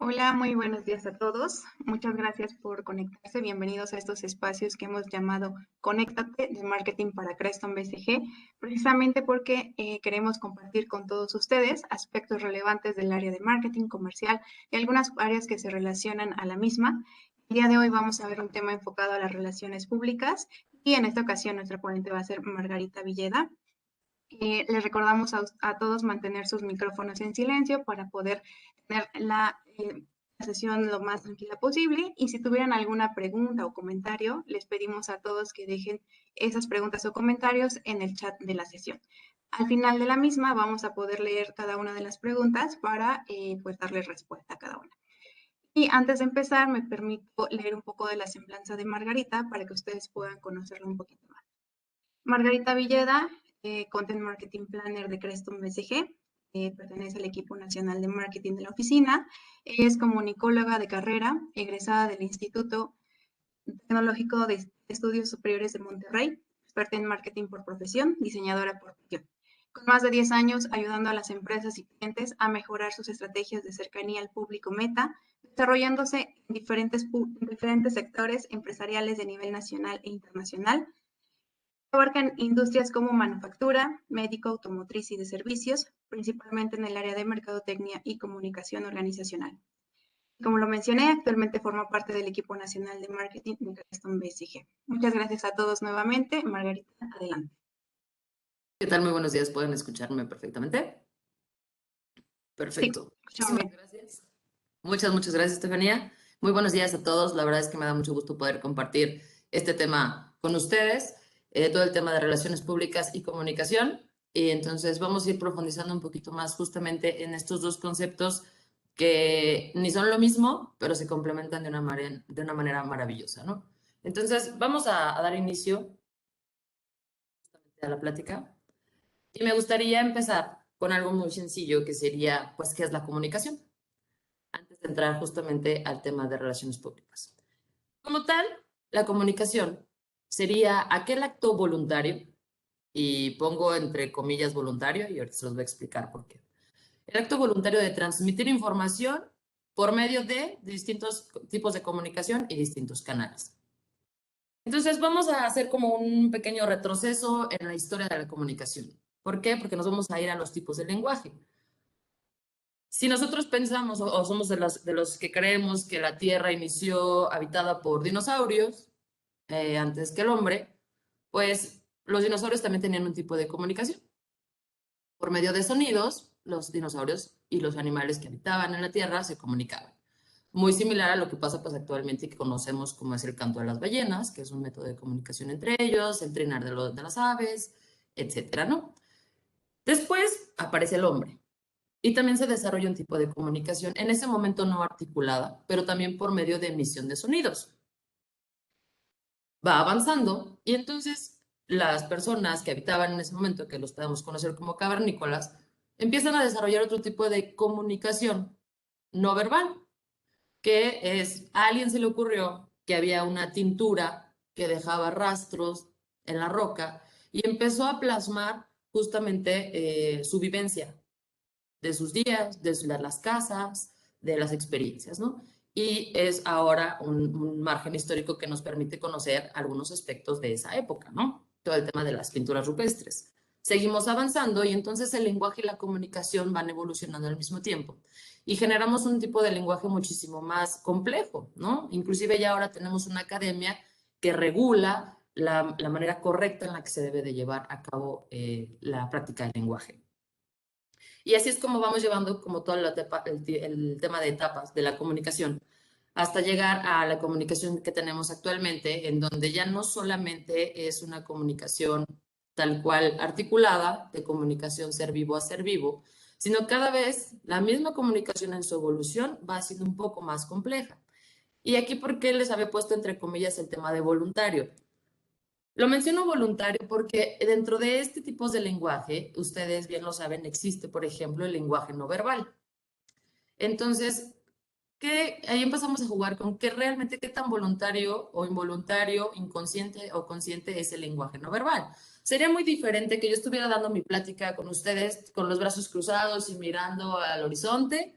Hola, muy buenos días a todos. Muchas gracias por conectarse. Bienvenidos a estos espacios que hemos llamado Conéctate de Marketing para Creston BCG, precisamente porque queremos compartir con todos ustedes aspectos relevantes del área de marketing comercial y algunas áreas que se relacionan a la misma. El día de hoy vamos a ver un tema enfocado a las relaciones públicas y en esta ocasión nuestra ponente va a ser Margarita Villeda. Les recordamos a todos mantener sus micrófonos en silencio para poder tener la sesión lo más tranquila posible. Y si tuvieran alguna pregunta o comentario, les pedimos a todos que dejen esas preguntas o comentarios en el chat de la sesión. Al final de la misma vamos a poder leer cada una de las preguntas para pues darles respuesta a cada una. Y antes de empezar, me permito leer un poco de la semblanza de Margarita para que ustedes puedan conocerla un poquito más. Margarita Villeda, Content Marketing Planner de Creston BCG, pertenece al equipo nacional de marketing de la oficina, es comunicóloga de carrera, egresada del Instituto Tecnológico de Estudios Superiores de Monterrey, experta en marketing por profesión, diseñadora por pasión. Con más de 10 años ayudando a las empresas y clientes a mejorar sus estrategias de cercanía al público meta, desarrollándose en diferentes sectores empresariales de nivel nacional e internacional. Abarcan industrias como manufactura, médico, automotriz y de servicios, principalmente en el área de mercadotecnia y comunicación organizacional. Como lo mencioné, actualmente forma parte del equipo nacional de marketing de Creston BCG. Muchas gracias a todos nuevamente. Margarita, adelante. ¿Qué tal? Muy buenos días. ¿Pueden escucharme perfectamente? Perfecto. Sí, Muchísimas gracias. Muchas gracias, Estefanía. Muy buenos días a todos. La verdad es que me da mucho gusto poder compartir este tema con ustedes, todo el tema de relaciones públicas y comunicación. Y entonces vamos a ir profundizando un poquito más justamente en estos dos conceptos que ni son lo mismo, pero se complementan de una manera maravillosa, ¿no? Entonces vamos a dar inicio a la plática. Y me gustaría empezar con algo muy sencillo que sería, pues, ¿qué es la comunicación? Antes de entrar justamente al tema de relaciones públicas. Como tal, la comunicación sería aquel acto voluntario, y pongo entre comillas voluntario, y ahorita se los voy a explicar por qué. El acto voluntario de transmitir información por medio de distintos tipos de comunicación y distintos canales. Entonces vamos a hacer como un pequeño retroceso en la historia de la comunicación. ¿Por qué? Porque nos vamos a ir a los tipos de lenguaje. Si nosotros pensamos o somos de los que creemos que la Tierra inició habitada por dinosaurios antes que el hombre, pues los dinosaurios también tenían un tipo de comunicación. Por medio de sonidos, los dinosaurios y los animales que habitaban en la Tierra se comunicaban. Muy similar a lo que pasa pues actualmente que conocemos como es el canto de las ballenas, que es un método de comunicación entre ellos, el trinar de las aves, etcétera, ¿no? Después aparece el hombre. Y también se desarrolla un tipo de comunicación, en ese momento no articulada, pero también por medio de emisión de sonidos. Va avanzando y entonces las personas que habitaban en ese momento, que los podemos conocer como cavernícolas, empiezan a desarrollar otro tipo de comunicación no verbal, que es, a alguien se le ocurrió que había una tintura que dejaba rastros en la roca y empezó a plasmar justamente su vivencia de sus días, de las casas, de las experiencias, ¿no? Y es ahora un margen histórico que nos permite conocer algunos aspectos de esa época, ¿no? Todo el tema de las pinturas rupestres. Seguimos avanzando y entonces el lenguaje y la comunicación van evolucionando al mismo tiempo y generamos un tipo de lenguaje muchísimo más complejo, ¿no? Inclusive ya ahora tenemos una academia que regula la manera correcta en la que se debe de llevar a cabo la práctica del lenguaje. Y así es como vamos llevando como todo el tema de etapas de la comunicación hasta llegar a la comunicación que tenemos actualmente, en donde ya no solamente es una comunicación tal cual articulada, de comunicación ser vivo a ser vivo, sino cada vez la misma comunicación en su evolución va siendo un poco más compleja. Y aquí, ¿por qué les había puesto entre comillas el tema de voluntario? Lo menciono voluntario porque dentro de este tipo de lenguaje, ustedes bien lo saben, existe, por ejemplo, el lenguaje no verbal. Entonces, ahí empezamos a jugar con qué tan voluntario o involuntario, inconsciente o consciente es el lenguaje no verbal. Sería muy diferente que yo estuviera dando mi plática con ustedes con los brazos cruzados y mirando al horizonte,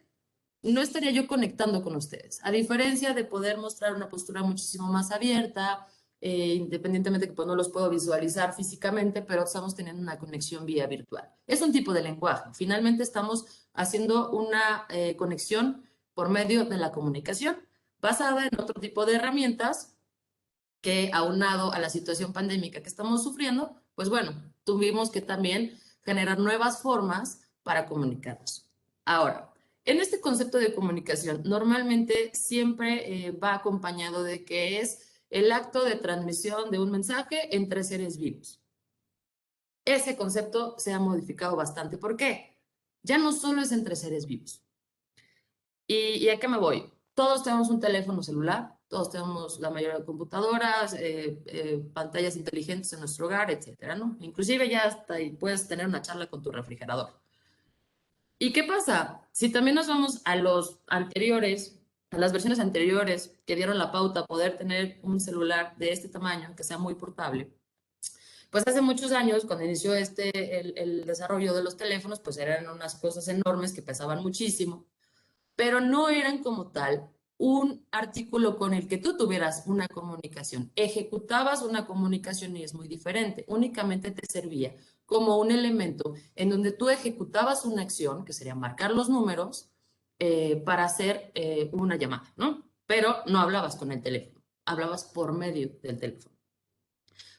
no estaría yo conectando con ustedes. A diferencia de poder mostrar una postura muchísimo más abierta, independientemente que pues, no los puedo visualizar físicamente, pero estamos teniendo una conexión vía virtual. Es un tipo de lenguaje. Finalmente estamos haciendo una conexión por medio de la comunicación basada en otro tipo de herramientas que, aunado a la situación pandémica que estamos sufriendo, pues bueno, tuvimos que también generar nuevas formas para comunicarnos. Ahora, en este concepto de comunicación, normalmente siempre va acompañado de que es el acto de transmisión de un mensaje entre seres vivos. Ese concepto se ha modificado bastante. ¿Por qué? Ya no solo es entre seres vivos. ¿Y a qué me voy? Todos tenemos un teléfono celular, todos tenemos la mayoría de computadoras, pantallas inteligentes en nuestro hogar, etcétera, ¿no? Inclusive ya hasta ahí puedes tener una charla con tu refrigerador. ¿Y qué pasa? Si también nos vamos a los anteriores, a las versiones anteriores que dieron la pauta a poder tener un celular de este tamaño, que sea muy portable, pues hace muchos años, cuando inició el desarrollo de los teléfonos, pues eran unas cosas enormes que pesaban muchísimo, pero no eran como tal un artículo con el que tú tuvieras una comunicación. Ejecutabas una comunicación y es muy diferente. Únicamente te servía como un elemento en donde tú ejecutabas una acción, que sería marcar los números, para hacer una llamada, ¿no? Pero no hablabas con el teléfono, hablabas por medio del teléfono.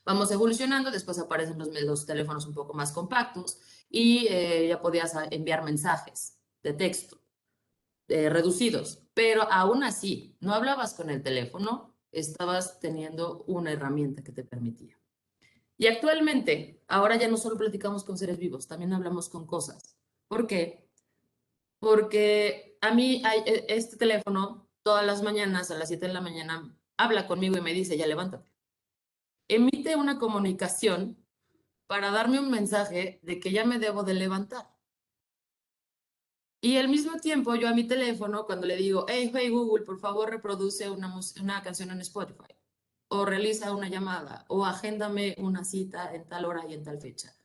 Vamos evolucionando, después aparecen los teléfonos un poco más compactos y ya podías enviar mensajes de texto reducidos, pero aún así no hablabas con el teléfono, estabas teniendo una herramienta que te permitía. Y actualmente, ahora ya no solo platicamos con seres vivos, también hablamos con cosas. ¿Por qué? Porque a mí este teléfono todas las mañanas a las 7 de la mañana habla conmigo y me dice, ya levántate. Emite una comunicación para darme un mensaje de que ya me debo de levantar. Y al mismo tiempo, yo a mi teléfono, cuando le digo, hey Google, por favor reproduce una canción en Spotify, o realiza una llamada, o agéndame una cita en tal hora y en tal fecha.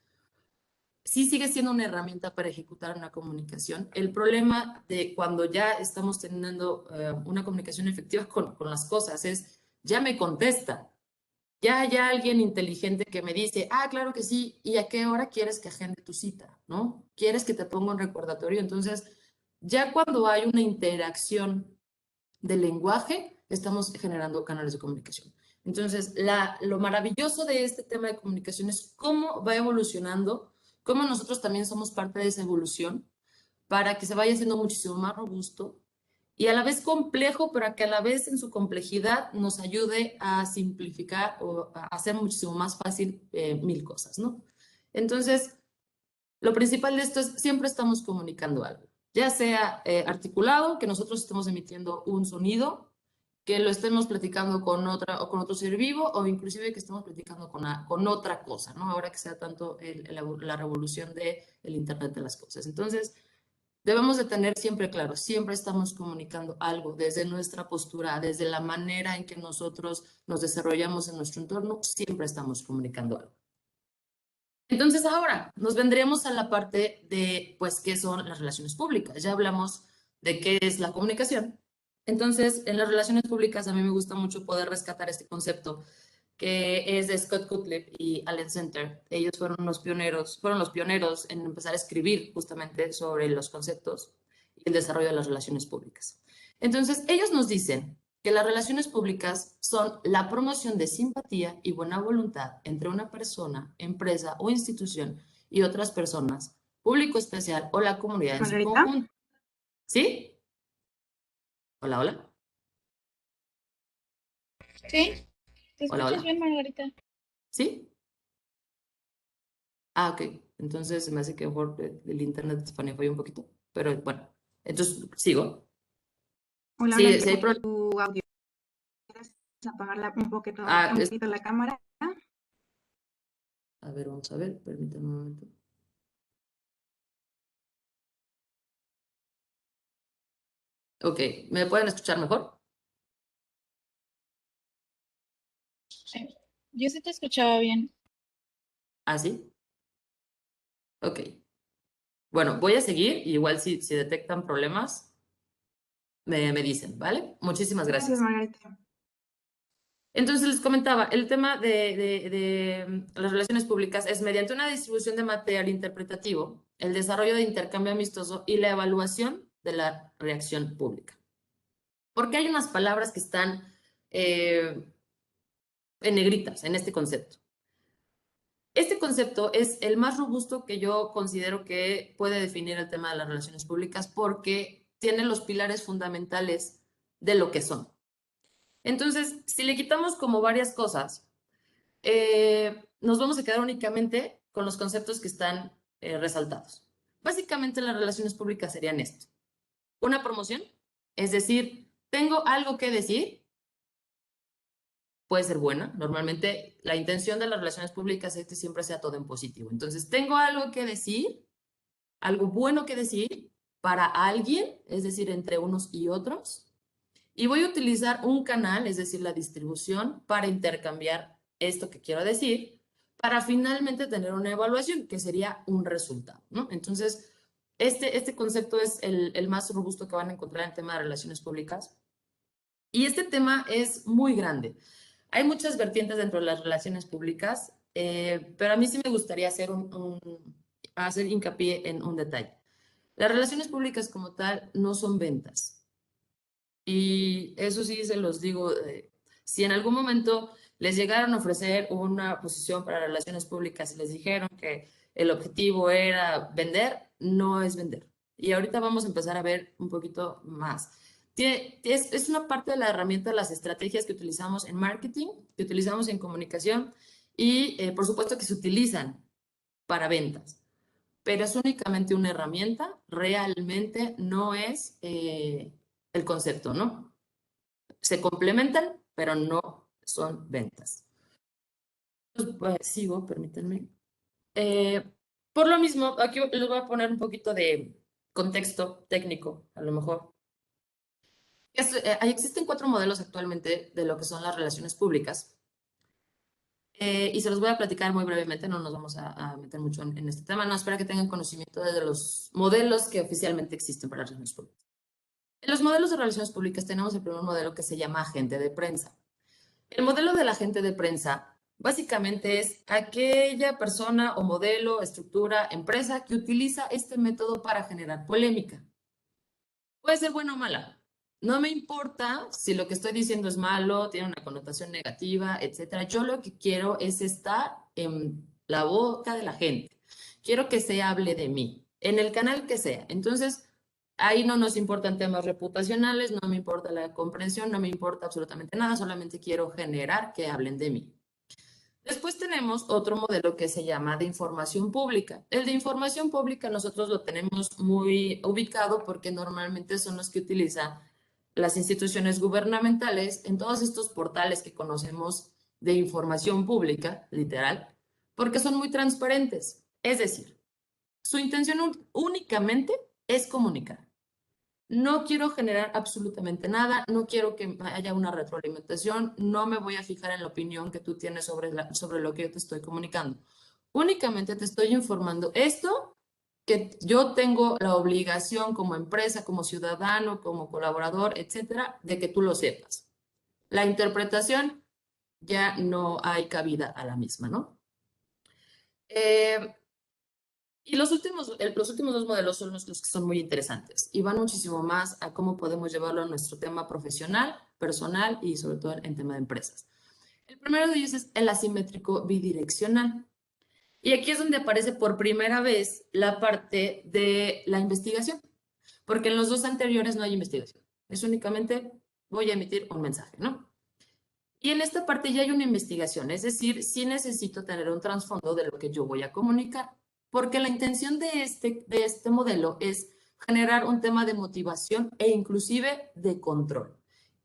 Sí sigue siendo una herramienta para ejecutar una comunicación. El problema de cuando ya estamos teniendo una comunicación efectiva con las cosas es, ya me contesta, ya hay alguien inteligente que me dice, ah, claro que sí, ¿y a qué hora quieres que agende tu cita? ¿No? ¿Quieres que te ponga un recordatorio? Entonces, ya cuando hay una interacción del lenguaje, estamos generando canales de comunicación. Entonces, lo maravilloso de este tema de comunicación es cómo va evolucionando, cómo nosotros también somos parte de esa evolución para que se vaya haciendo muchísimo más robusto y a la vez complejo, pero que a la vez en su complejidad nos ayude a simplificar o a hacer muchísimo más fácil mil cosas, ¿no? Entonces, lo principal de esto es siempre estamos comunicando algo, ya sea articulado, que nosotros estemos emitiendo un sonido, que lo estemos platicando con otra o con otro ser vivo, o inclusive que estemos platicando con otra cosa, ¿no? Ahora que sea tanto la revolución del Internet de las cosas. Entonces, debemos de tener siempre claro, siempre estamos comunicando algo desde nuestra postura, desde la manera en que nosotros nos desarrollamos en nuestro entorno, siempre estamos comunicando algo. Entonces ahora nos vendríamos a la parte de, pues, ¿qué son las relaciones públicas? Ya hablamos de qué es la comunicación. Entonces, en las relaciones públicas a mí me gusta mucho poder rescatar este concepto que es de Scott Gottlieb y Allen Center. Ellos fueron los pioneros en empezar a escribir justamente sobre los conceptos y el desarrollo de las relaciones públicas. Entonces, ellos nos dicen que las relaciones públicas son la promoción de simpatía y buena voluntad entre una persona, empresa o institución y otras personas, público especial o la comunidad en su Margarita. conjunto. ¿Sí? Hola, hola. Sí, ¿te Hola, escuchas hola. bien, Margarita? ¿Sí? Ah, ok. Entonces se me hace que mejor el internet se fue un poquito. Pero bueno, entonces sigo. Hola, hola, Sí, sí hay problema. tu audio. ¿Quieres apagar Ah, un poquito la cámara? a ver, vamos a ver, permítame un momento. Ok, ¿me pueden escuchar mejor? Sí. Yo sí te escuchaba bien. ¿Ah, sí? Ok. Bueno, voy a seguir, y igual si detectan problemas, me dicen, ¿vale? Muchísimas gracias. Margarita. Entonces les comentaba, el tema de las relaciones públicas es mediante una distribución de material interpretativo, el desarrollo de intercambio amistoso y la evaluación de la reacción pública. Porque hay unas palabras que están en negritas en este concepto. Este concepto es el más robusto que yo considero que puede definir el tema de las relaciones públicas porque tiene los pilares fundamentales de lo que son. Entonces, si le quitamos como varias cosas, nos vamos a quedar únicamente con los conceptos que están resaltados. Básicamente las relaciones públicas serían esto. Una promoción, es decir, tengo algo que decir, puede ser buena. Normalmente la intención de las relaciones públicas es que siempre sea todo en positivo. Entonces, tengo algo que decir, algo bueno que decir para alguien, es decir, entre unos y otros, y voy a utilizar un canal, es decir, la distribución, para intercambiar esto que quiero decir, para finalmente tener una evaluación, que sería un resultado, ¿no? Entonces, este concepto es el más robusto que van a encontrar en tema de relaciones públicas. Y este tema es muy grande. Hay muchas vertientes dentro de las relaciones públicas, pero a mí sí me gustaría hacer hincapié en un detalle. Las relaciones públicas como tal no son ventas. Y eso sí se los digo, si en algún momento les llegaron a ofrecer una posición para relaciones públicas y les dijeron que el objetivo era vender, no es vender. Y ahorita vamos a empezar a ver un poquito más. Es una parte de la herramienta de las estrategias que utilizamos en marketing, que utilizamos en comunicación y por supuesto que se utilizan para ventas, pero es únicamente una herramienta, realmente no es el concepto, ¿no? Se complementan, pero no son ventas. Pues, sigo, permítanme. Eh, por lo mismo, aquí les voy a poner un poquito de contexto técnico, a lo mejor. Existen 4 modelos actualmente de lo que son las relaciones públicas. Y se los voy a platicar muy brevemente, no nos vamos a meter mucho en este tema, no, espero que tengan conocimiento de los modelos que oficialmente existen para las relaciones públicas. En los modelos de relaciones públicas tenemos el primer modelo que se llama agente de prensa. El modelo del agente de prensa básicamente es aquella persona o modelo, estructura, empresa que utiliza este método para generar polémica. Puede ser buena o mala. No me importa si lo que estoy diciendo es malo, tiene una connotación negativa, etcétera. Yo lo que quiero es estar en la boca de la gente. Quiero que se hable de mí, en el canal que sea. Entonces, ahí no nos importan temas reputacionales, no me importa la comprensión, no me importa absolutamente nada, solamente quiero generar que hablen de mí. Después tenemos otro modelo que se llama de información pública. El de información pública nosotros lo tenemos muy ubicado porque normalmente son los que utilizan las instituciones gubernamentales en todos estos portales que conocemos de información pública, literal, porque son muy transparentes. Es decir, su intención únicamente es comunicar. No quiero generar absolutamente nada, no quiero que haya una retroalimentación, no me voy a fijar en la opinión que tú tienes sobre lo que yo te estoy comunicando. Únicamente te estoy informando esto que yo tengo la obligación como empresa, como ciudadano, como colaborador, etcétera, de que tú lo sepas. La interpretación ya no hay cabida a la misma, ¿no? Y los últimos 2 modelos son los que son muy interesantes y van muchísimo más a cómo podemos llevarlo a nuestro tema profesional, personal y sobre todo en tema de empresas. El primero de ellos es el asimétrico bidireccional. Y aquí es donde aparece por primera vez la parte de la investigación, porque en los 2 anteriores no hay investigación. Es únicamente voy a emitir un mensaje, ¿no? Y en esta parte ya hay una investigación, es decir, sí necesito tener un trasfondo de lo que yo voy a comunicar, porque la intención de este modelo es generar un tema de motivación e inclusive de control.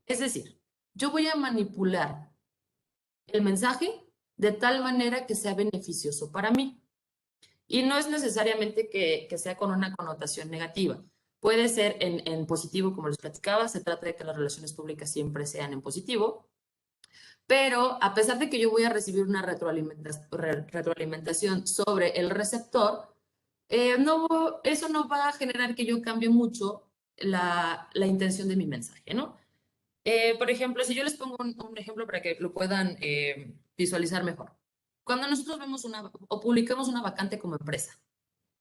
Es decir, yo voy a manipular el mensaje de tal manera que sea beneficioso para mí. Y no es necesariamente que sea con una connotación negativa. Puede ser en positivo, como les platicaba, se trata de que las relaciones públicas siempre sean en positivo, pero a pesar de que yo voy a recibir una retroalimentación sobre el receptor, eso no va a generar que yo cambie mucho la intención de mi mensaje, ¿no? Por ejemplo, si yo les pongo un ejemplo para que lo puedan visualizar mejor. Cuando nosotros vemos o publicamos una vacante como empresa,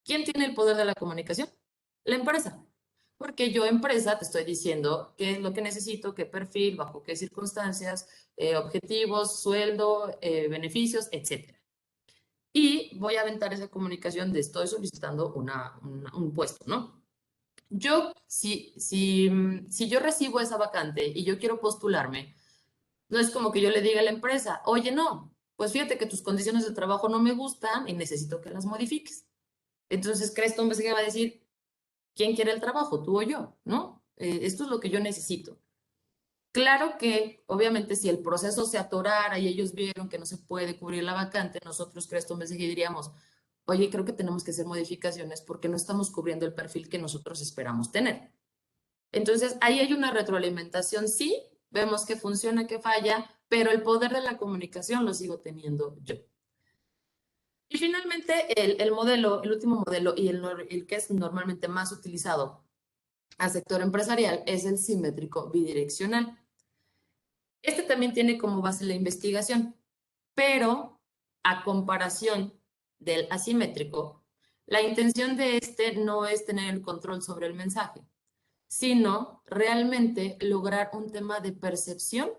¿quién tiene el poder de la comunicación? La empresa. Porque yo, empresa, te estoy diciendo qué es lo que necesito, qué perfil, bajo qué circunstancias, objetivos, sueldo, beneficios, etc. Y voy a aventar esa comunicación de estoy solicitando un puesto, ¿no? Yo, si yo recibo esa vacante y yo quiero postularme, no es como que yo le diga a la empresa, oye, no, pues fíjate que tus condiciones de trabajo no me gustan y necesito que las modifiques. Entonces, Creston BCG va a decir, ¿quién quiere el trabajo, tú o yo? ¿No? Esto es lo que yo necesito. Claro que, obviamente, si el proceso se atorara y ellos vieron que no se puede cubrir la vacante, nosotros, Creston BCG, diríamos, oye, creo que tenemos que hacer modificaciones porque no estamos cubriendo el perfil que nosotros esperamos tener. Entonces, ahí hay una retroalimentación, sí, vemos que funciona, que falla, pero el poder de la comunicación lo sigo teniendo yo. Y finalmente, el modelo, el último modelo y el que es normalmente más utilizado al sector empresarial es el simétrico bidireccional. Este también tiene como base la investigación, pero a comparación del asimétrico, la intención de este no es tener el control sobre el mensaje, sino realmente lograr un tema de percepción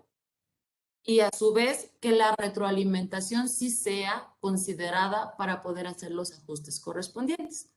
y a su vez que la retroalimentación sí sea considerada para poder hacer los ajustes correspondientes.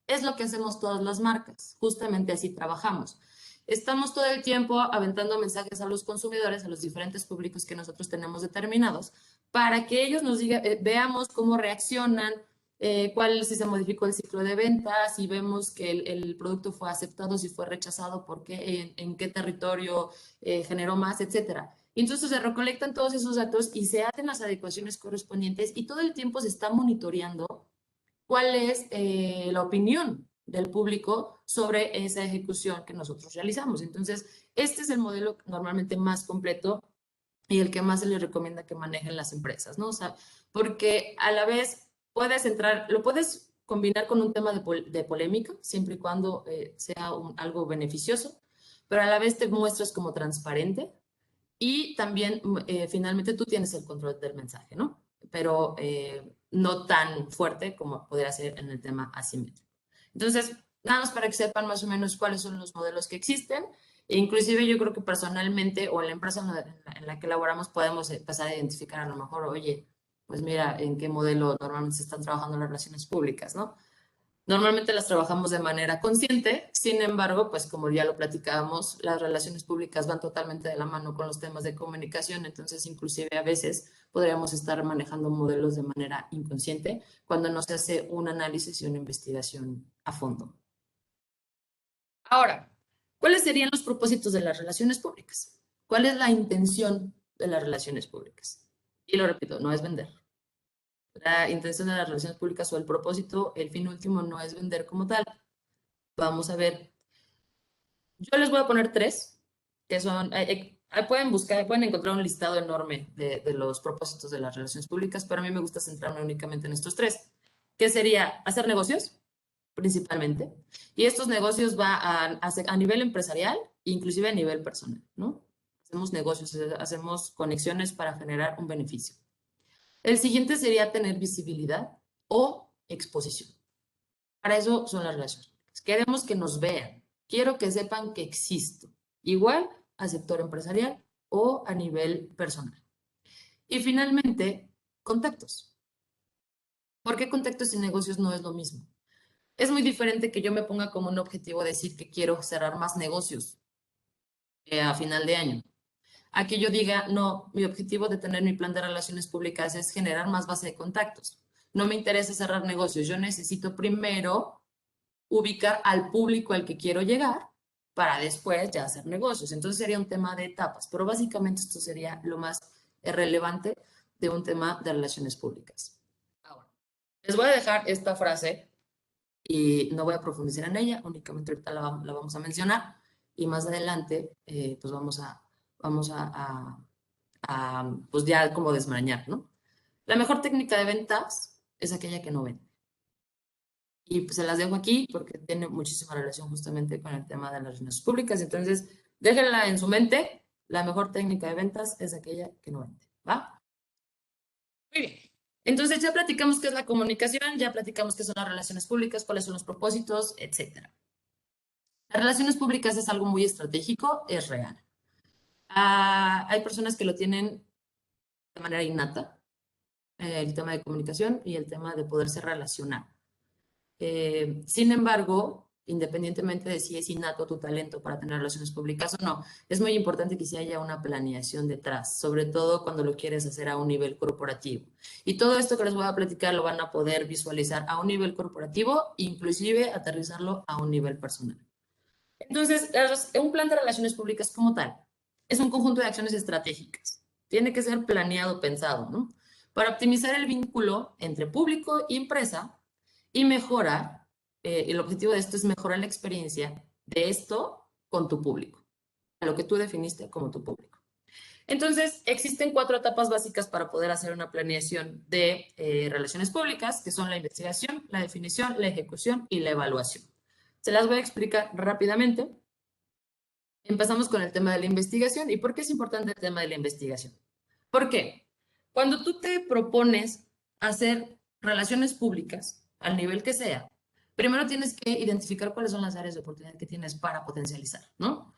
Es lo que hacemos todas las marcas, justamente así trabajamos. Estamos todo el tiempo aventando mensajes a los consumidores, a los diferentes públicos que nosotros tenemos determinados, para que ellos nos digan, veamos cómo reaccionan, si se modificó el ciclo de ventas, si vemos que el producto fue aceptado, si fue rechazado, por qué, en qué territorio generó más, etcétera. Entonces se recolectan todos esos datos y se hacen las adecuaciones correspondientes y todo el tiempo se está monitoreando cuál es la opinión del público sobre esa ejecución que nosotros realizamos. Entonces, este es el modelo normalmente más completo y el que más se les recomienda que manejen las empresas, ¿no? O sea, porque a la vez puedes entrar, lo puedes combinar con un tema de polémica, siempre y cuando sea algo beneficioso, pero a la vez te muestras como transparente y también finalmente tú tienes el control del mensaje, ¿no? Pero no tan fuerte como podría ser en el tema asimétrico. Entonces, nada más para que sepan más o menos cuáles son los modelos que existen. E inclusive yo creo que personalmente o en la empresa en la que laboramos podemos empezar a identificar a lo mejor, oye, pues mira, en qué modelo normalmente se están trabajando las relaciones públicas, ¿no? Normalmente las trabajamos de manera consciente, sin embargo, pues como ya lo platicábamos, las relaciones públicas van totalmente de la mano con los temas de comunicación, entonces inclusive a veces podríamos estar manejando modelos de manera inconsciente cuando no se hace un análisis y una investigación a fondo. Ahora, ¿cuáles serían los propósitos de las relaciones públicas? ¿Cuál es la intención de las relaciones públicas? Y lo repito, no es vender. La intención de las relaciones públicas o el propósito, el fin último, no es vender como tal. Vamos a ver. Yo les voy a poner tres, que son, pueden buscar, pueden encontrar un listado enorme de los propósitos de las relaciones públicas, pero a mí me gusta centrarme únicamente en estos tres, que sería hacer negocios, principalmente, y estos negocios va a nivel empresarial, inclusive a nivel personal, ¿no? Hacemos negocios, hacemos conexiones para generar un beneficio. El siguiente sería tener visibilidad o exposición. Para eso son las relaciones públicas. Queremos que nos vean. Quiero que sepan que existo. Igual al sector empresarial o a nivel personal. Y finalmente, contactos. ¿Por qué contactos y negocios no es lo mismo? Es muy diferente que yo me ponga como un objetivo decir que quiero cerrar más negocios a final de año. A que yo diga, no, mi objetivo de tener mi plan de relaciones públicas es generar más base de contactos. No me interesa cerrar negocios. Yo necesito primero ubicar al público al que quiero llegar para después ya hacer negocios. Entonces sería un tema de etapas, pero básicamente esto sería lo más relevante de un tema de relaciones públicas. Ahora, les voy a dejar esta frase y no voy a profundizar en ella, únicamente ahorita la vamos a mencionar y más adelante pues vamos a pues ya como desmarañar, ¿no? La mejor técnica de ventas es aquella que no vende. Y pues se las dejo aquí porque tiene muchísima relación justamente con el tema de las relaciones públicas. Entonces, déjenla en su mente. La mejor técnica de ventas es aquella que no vende, ¿va? Muy bien. Entonces ya platicamos qué es la comunicación, ya platicamos qué son las relaciones públicas, cuáles son los propósitos, etcétera. Las relaciones públicas es algo muy estratégico, es real. Hay personas que lo tienen de manera innata, el tema de comunicación y el tema de poderse relacionar. Sin embargo, independientemente de si es innato tu talento para tener relaciones públicas o no, es muy importante que sí haya una planeación detrás, sobre todo cuando lo quieres hacer a un nivel corporativo. Y todo esto que les voy a platicar lo van a poder visualizar a un nivel corporativo, inclusive aterrizarlo a un nivel personal. Entonces, un plan de relaciones públicas como tal es un conjunto de acciones estratégicas. Tiene que ser planeado, pensado, ¿no? Para optimizar el vínculo entre público y empresa y mejorar, el objetivo de esto es mejorar la experiencia de esto con tu público, a lo que tú definiste como tu público. Entonces, existen 4 etapas básicas para poder hacer una planeación de relaciones públicas, que son la investigación, la definición, la ejecución y la evaluación. Se las voy a explicar rápidamente. Empezamos con el tema de la investigación. ¿Y por qué es importante el tema de la investigación? ¿Por qué? Cuando tú te propones hacer relaciones públicas, al nivel que sea, primero tienes que identificar cuáles son las áreas de oportunidad que tienes para potencializar, ¿no?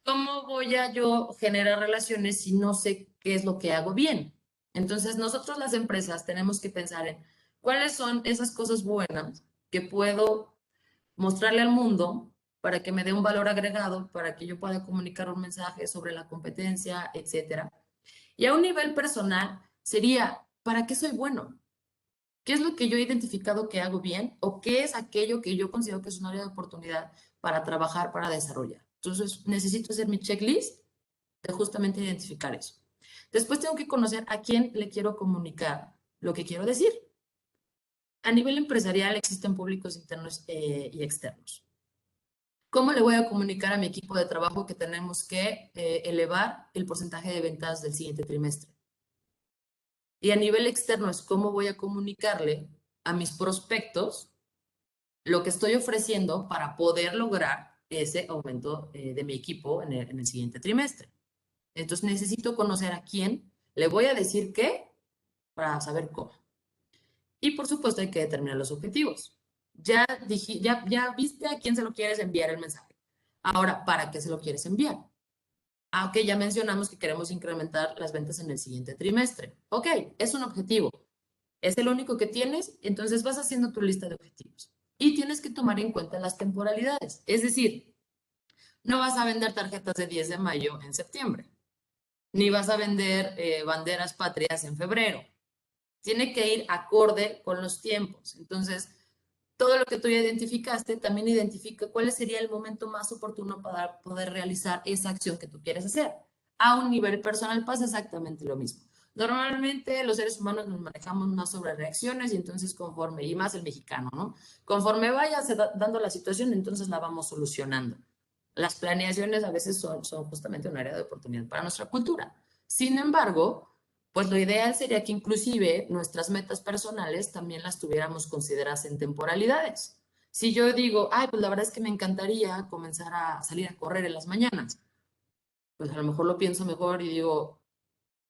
¿Cómo voy a yo generar relaciones si no sé qué es lo que hago bien? Entonces, nosotros las empresas tenemos que pensar en cuáles son esas cosas buenas que puedo mostrarle al mundo para que me dé un valor agregado, para que yo pueda comunicar un mensaje sobre la competencia, etcétera. Y a un nivel personal sería, ¿para qué soy bueno? ¿Qué es lo que yo he identificado que hago bien? ¿O qué es aquello que yo considero que es un área de oportunidad para trabajar, para desarrollar? Entonces, necesito hacer mi checklist de justamente identificar eso. Después tengo que conocer a quién le quiero comunicar lo que quiero decir. A nivel empresarial existen públicos internos y externos. ¿Cómo le voy a comunicar a mi equipo de trabajo que tenemos que elevar el porcentaje de ventas del siguiente trimestre? Y a nivel externo es cómo voy a comunicarle a mis prospectos lo que estoy ofreciendo para poder lograr ese aumento de mi equipo en el siguiente trimestre. Entonces necesito conocer a quién le voy a decir qué para saber cómo. Y por supuesto hay que determinar los objetivos. Ya viste a quién se lo quieres enviar el mensaje. Ahora, ¿para qué se lo quieres enviar? Aunque ya mencionamos que queremos incrementar las ventas en el siguiente trimestre. Ok, es un objetivo. Es el único que tienes, entonces vas haciendo tu lista de objetivos. Y tienes que tomar en cuenta las temporalidades. Es decir, no vas a vender tarjetas de 10 de mayo en septiembre, ni vas a vender banderas patrias en febrero. Tiene que ir acorde con los tiempos. Entonces, todo lo que tú ya identificaste, también identifica cuál sería el momento más oportuno para poder realizar esa acción que tú quieres hacer. A un nivel personal pasa exactamente lo mismo. Normalmente los seres humanos nos manejamos unas sobrereacciones y entonces conforme, y más el mexicano, ¿no? Conforme vaya dando la situación, entonces la vamos solucionando. Las planeaciones a veces son justamente un área de oportunidad para nuestra cultura. Sin embargo, pues lo ideal sería que inclusive nuestras metas personales también las tuviéramos consideradas en temporalidades. Si yo digo, ay, pues la verdad es que me encantaría comenzar a salir a correr en las mañanas, pues a lo mejor lo pienso mejor y digo,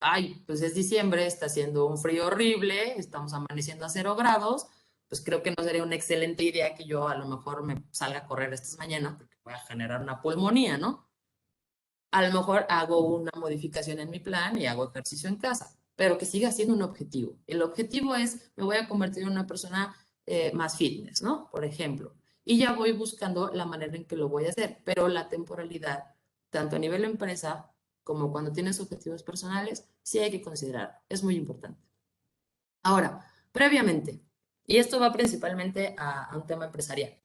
ay, pues es diciembre, está haciendo un frío horrible, estamos amaneciendo a 0 grados, pues creo que no sería una excelente idea que yo a lo mejor me salga a correr estas mañanas porque voy a generar una pulmonía, ¿no? A lo mejor hago una modificación en mi plan y hago ejercicio en casa, pero que siga siendo un objetivo. El objetivo es, me voy a convertir en una persona más fitness, ¿no? Por ejemplo. Y ya voy buscando la manera en que lo voy a hacer, pero la temporalidad, tanto a nivel empresa como cuando tienes objetivos personales, sí hay que considerar. Es muy importante. Ahora, previamente, y esto va principalmente a un tema empresarial,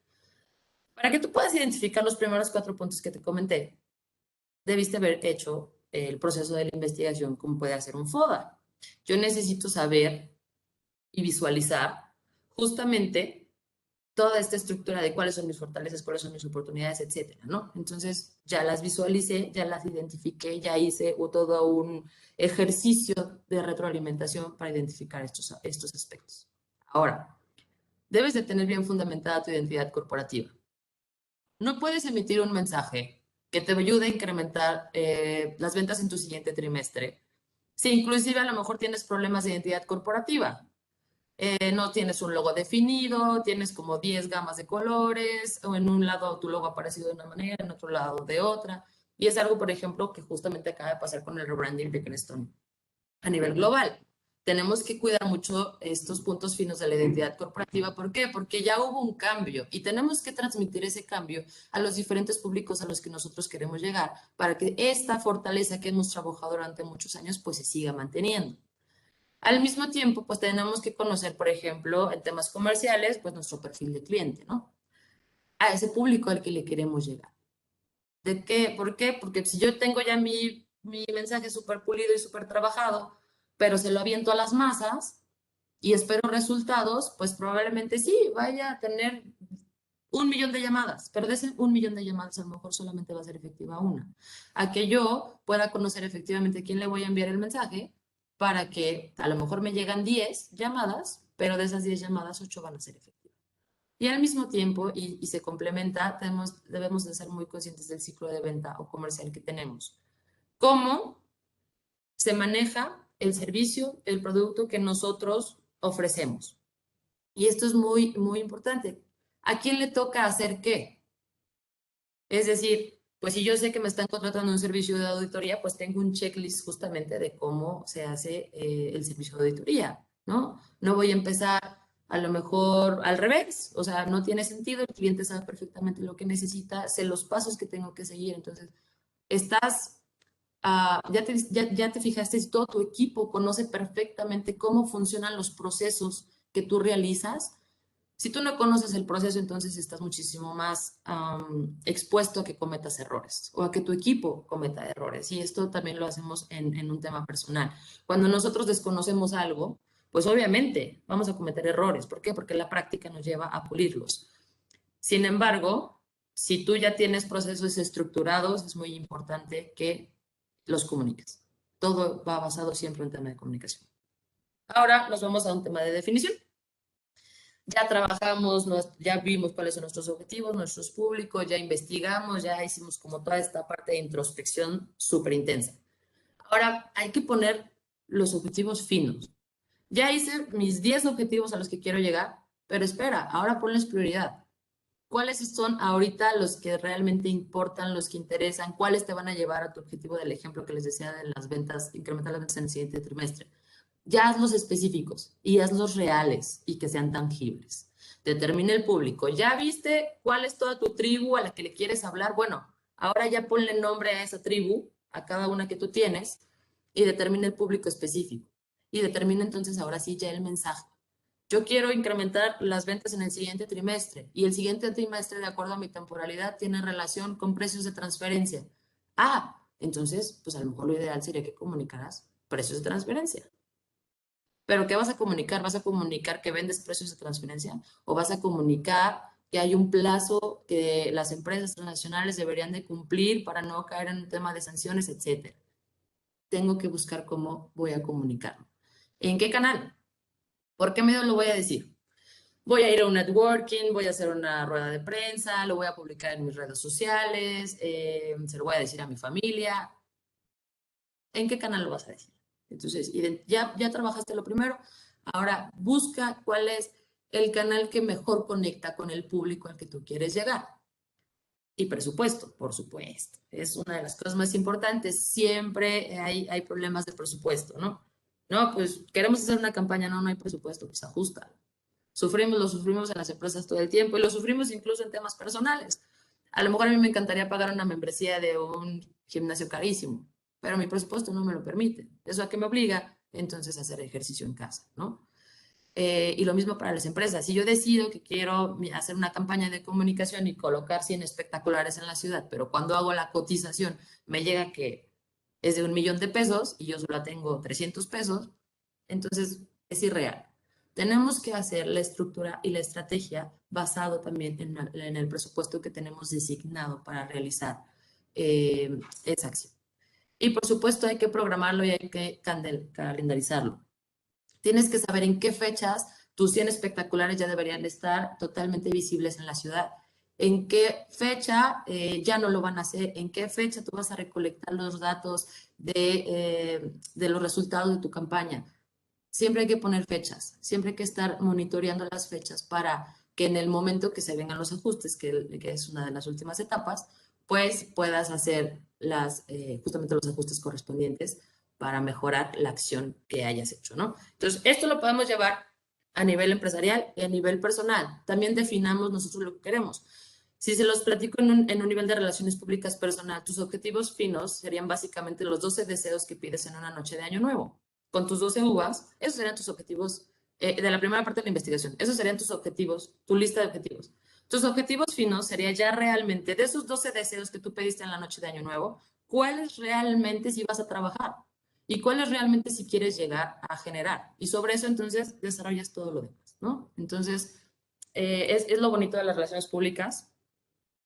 para que tú puedas identificar los primeros 4 puntos que te comenté, debiste haber hecho el proceso de la investigación como puede hacer un FODA. Yo necesito saber y visualizar justamente toda esta estructura de cuáles son mis fortalezas, cuáles son mis oportunidades, etcétera, ¿no? Entonces ya las visualicé, ya las identifiqué, ya hice todo un ejercicio de retroalimentación para identificar estos aspectos. Ahora, debes de tener bien fundamentada tu identidad corporativa. No puedes emitir un mensaje que te ayude a incrementar las ventas en tu siguiente trimestre. Si inclusive a lo mejor tienes problemas de identidad corporativa, no tienes un logo definido, tienes como 10 gamas de colores, o en un lado tu logo ha aparecido de una manera, en otro lado de otra. Y es algo, por ejemplo, que justamente acaba de pasar con el rebranding de Crestone a nivel global. Tenemos que cuidar mucho estos puntos finos de la identidad corporativa. ¿Por qué? Porque ya hubo un cambio y tenemos que transmitir ese cambio a los diferentes públicos a los que nosotros queremos llegar para que esta fortaleza que hemos trabajado durante muchos años pues se siga manteniendo. Al mismo tiempo, pues tenemos que conocer, por ejemplo, en temas comerciales, pues nuestro perfil de cliente, ¿no? A ese público al que le queremos llegar. ¿De qué? ¿Por qué? Porque si yo tengo ya mi mensaje súper pulido y súper trabajado, pero se lo aviento a las masas y espero resultados, pues probablemente sí, vaya a tener 1 millón de llamadas, pero de ese 1 millón de llamadas a lo mejor solamente va a ser efectiva una. A que yo pueda conocer efectivamente a quién le voy a enviar el mensaje para que a lo mejor me llegan 10 llamadas, pero de esas 10 llamadas 8 van a ser efectivas. Y al mismo tiempo, y se complementa, debemos de ser muy conscientes del ciclo de venta o comercial que tenemos. ¿Cómo se maneja el servicio, el producto que nosotros ofrecemos? Y esto es muy, muy importante. ¿A quién le toca hacer qué? Es decir, pues si yo sé que me están contratando un servicio de auditoría, pues tengo un checklist justamente de cómo se hace el servicio de auditoría, ¿no? No voy a empezar a lo mejor al revés, o sea, no tiene sentido, el cliente sabe perfectamente lo que necesita, sé los pasos que tengo que seguir, entonces estás, ya te fijaste si todo tu equipo conoce perfectamente cómo funcionan los procesos que tú realizas. Si tú no conoces el proceso, entonces estás muchísimo más expuesto a que cometas errores o a que tu equipo cometa errores. Y esto también lo hacemos en un tema personal. Cuando nosotros desconocemos algo, pues obviamente vamos a cometer errores. ¿Por qué? Porque la práctica nos lleva a pulirlos. Sin embargo, si tú ya tienes procesos estructurados, es muy importante que los comuniques. Todo va basado siempre en un tema de comunicación. Ahora nos vamos a un tema de definición. Ya trabajamos, ya vimos cuáles son nuestros objetivos, nuestros públicos, ya investigamos, ya hicimos como toda esta parte de introspección súper intensa. Ahora hay que poner los objetivos finos. Ya hice mis 10 objetivos a los que quiero llegar, pero espera, ahora ponles prioridad. ¿Cuáles son ahorita los que realmente importan, los que interesan? ¿Cuáles te van a llevar a tu objetivo del ejemplo que les decía de las ventas, incrementar las ventas en el siguiente trimestre? Ya hazlos específicos y hazlos reales y que sean tangibles. Determina el público. ¿Ya viste cuál es toda tu tribu a la que le quieres hablar? Bueno, ahora ya ponle nombre a esa tribu, a cada una que tú tienes, y determina el público específico. Y determina entonces ahora sí ya el mensaje. Yo quiero incrementar las ventas en el siguiente trimestre y el siguiente trimestre, de acuerdo a mi temporalidad, tiene relación con precios de transferencia. Entonces, pues a lo mejor lo ideal sería que comunicaras precios de transferencia. ¿Pero qué vas a comunicar? ¿Vas a comunicar que vendes precios de transferencia? ¿O vas a comunicar que hay un plazo que las empresas transnacionales deberían de cumplir para no caer en un tema de sanciones, etcétera? Tengo que buscar cómo voy a comunicarlo. ¿En qué canal? ¿Por qué medio lo voy a decir? Voy a ir a un networking, voy a hacer una rueda de prensa, lo voy a publicar en mis redes sociales, se lo voy a decir a mi familia. ¿En qué canal lo vas a decir? Entonces, ya trabajaste lo primero, ahora busca cuál es el canal que mejor conecta con el público al que tú quieres llegar. Y presupuesto, por supuesto. Es una de las cosas más importantes. Siempre hay problemas de presupuesto, ¿no? No, pues queremos hacer una campaña, no hay presupuesto, pues ajusta. Lo sufrimos en las empresas todo el tiempo y lo sufrimos incluso en temas personales. A lo mejor a mí me encantaría pagar una membresía de un gimnasio carísimo, pero mi presupuesto no me lo permite. ¿Eso a qué me obliga? Entonces a hacer ejercicio en casa, ¿no? Y lo mismo para las empresas. Si yo decido que quiero hacer una campaña de comunicación y colocar 100 espectaculares en la ciudad, pero cuando hago la cotización me llega que es de 1 millón de pesos y yo solo tengo 300 pesos, entonces es irreal. Tenemos que hacer la estructura y la estrategia basado también en el presupuesto que tenemos designado para realizar esa acción. Y por supuesto hay que programarlo y hay que calendarizarlo. Tienes que saber en qué fechas tus 100 espectaculares ya deberían estar totalmente visibles en la ciudad. ¿En qué fecha ya no lo van a hacer? ¿En qué fecha tú vas a recolectar los datos de los resultados de tu campaña? Siempre hay que poner fechas, siempre hay que estar monitoreando las fechas para que en el momento que se vengan los ajustes, que es una de las últimas etapas, pues puedas hacer justamente los ajustes correspondientes para mejorar la acción que hayas hecho, ¿no? Entonces, esto lo podemos llevar a nivel empresarial y a nivel personal. También definamos nosotros lo que queremos. Si se los platico en un nivel de relaciones públicas personal, tus objetivos finos serían básicamente los 12 deseos que pides en una noche de Año Nuevo. Con tus 12 uvas, esos serían tus objetivos de la primera parte de la investigación. Esos serían tus objetivos, tu lista de objetivos. Tus objetivos finos sería ya realmente, de esos 12 deseos que tú pediste en la noche de Año Nuevo, ¿cuáles realmente si vas a trabajar? ¿Y cuáles realmente si quieres llegar a generar? Y sobre eso entonces desarrollas todo lo demás, ¿no? Entonces, es lo bonito de las relaciones públicas,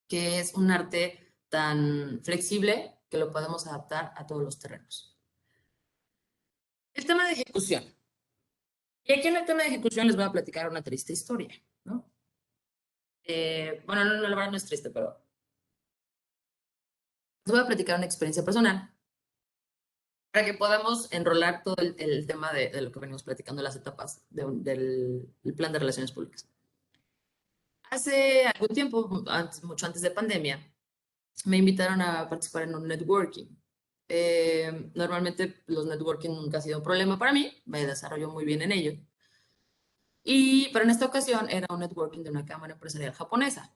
que es un arte tan flexible que lo podemos adaptar a todos los terrenos. El tema de ejecución. Y aquí en el tema de ejecución les voy a platicar una triste historia, ¿no? Bueno, no, la verdad no es triste, pero les voy a platicar una experiencia personal para que podamos enrolar todo el tema de lo que venimos platicando, las etapas del plan de relaciones públicas. Hace algún tiempo, mucho antes de pandemia, me invitaron a participar en un networking. Normalmente los networking nunca ha sido un problema para mí, me desarrollo muy bien en ello. Pero en esta ocasión era un networking de una cámara empresarial japonesa.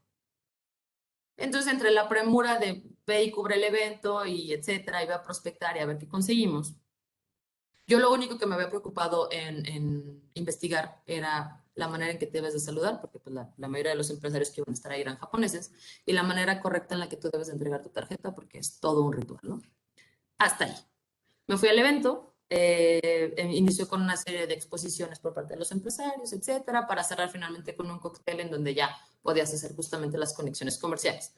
Entonces, entre la premura de ve y cubre el evento y etcétera, iba a prospectar y a ver qué conseguimos. Yo lo único que me había preocupado en investigar era la manera en que te debes de saludar, porque pues, la mayoría de los empresarios que iban a estar ahí eran japoneses, y la manera correcta en la que tú debes de entregar tu tarjeta, porque es todo un ritual, ¿no? Hasta ahí. Me fui al evento, inició con una serie de exposiciones por parte de los empresarios, etcétera, para cerrar finalmente con un cóctel en donde ya podías hacer justamente las conexiones comerciales.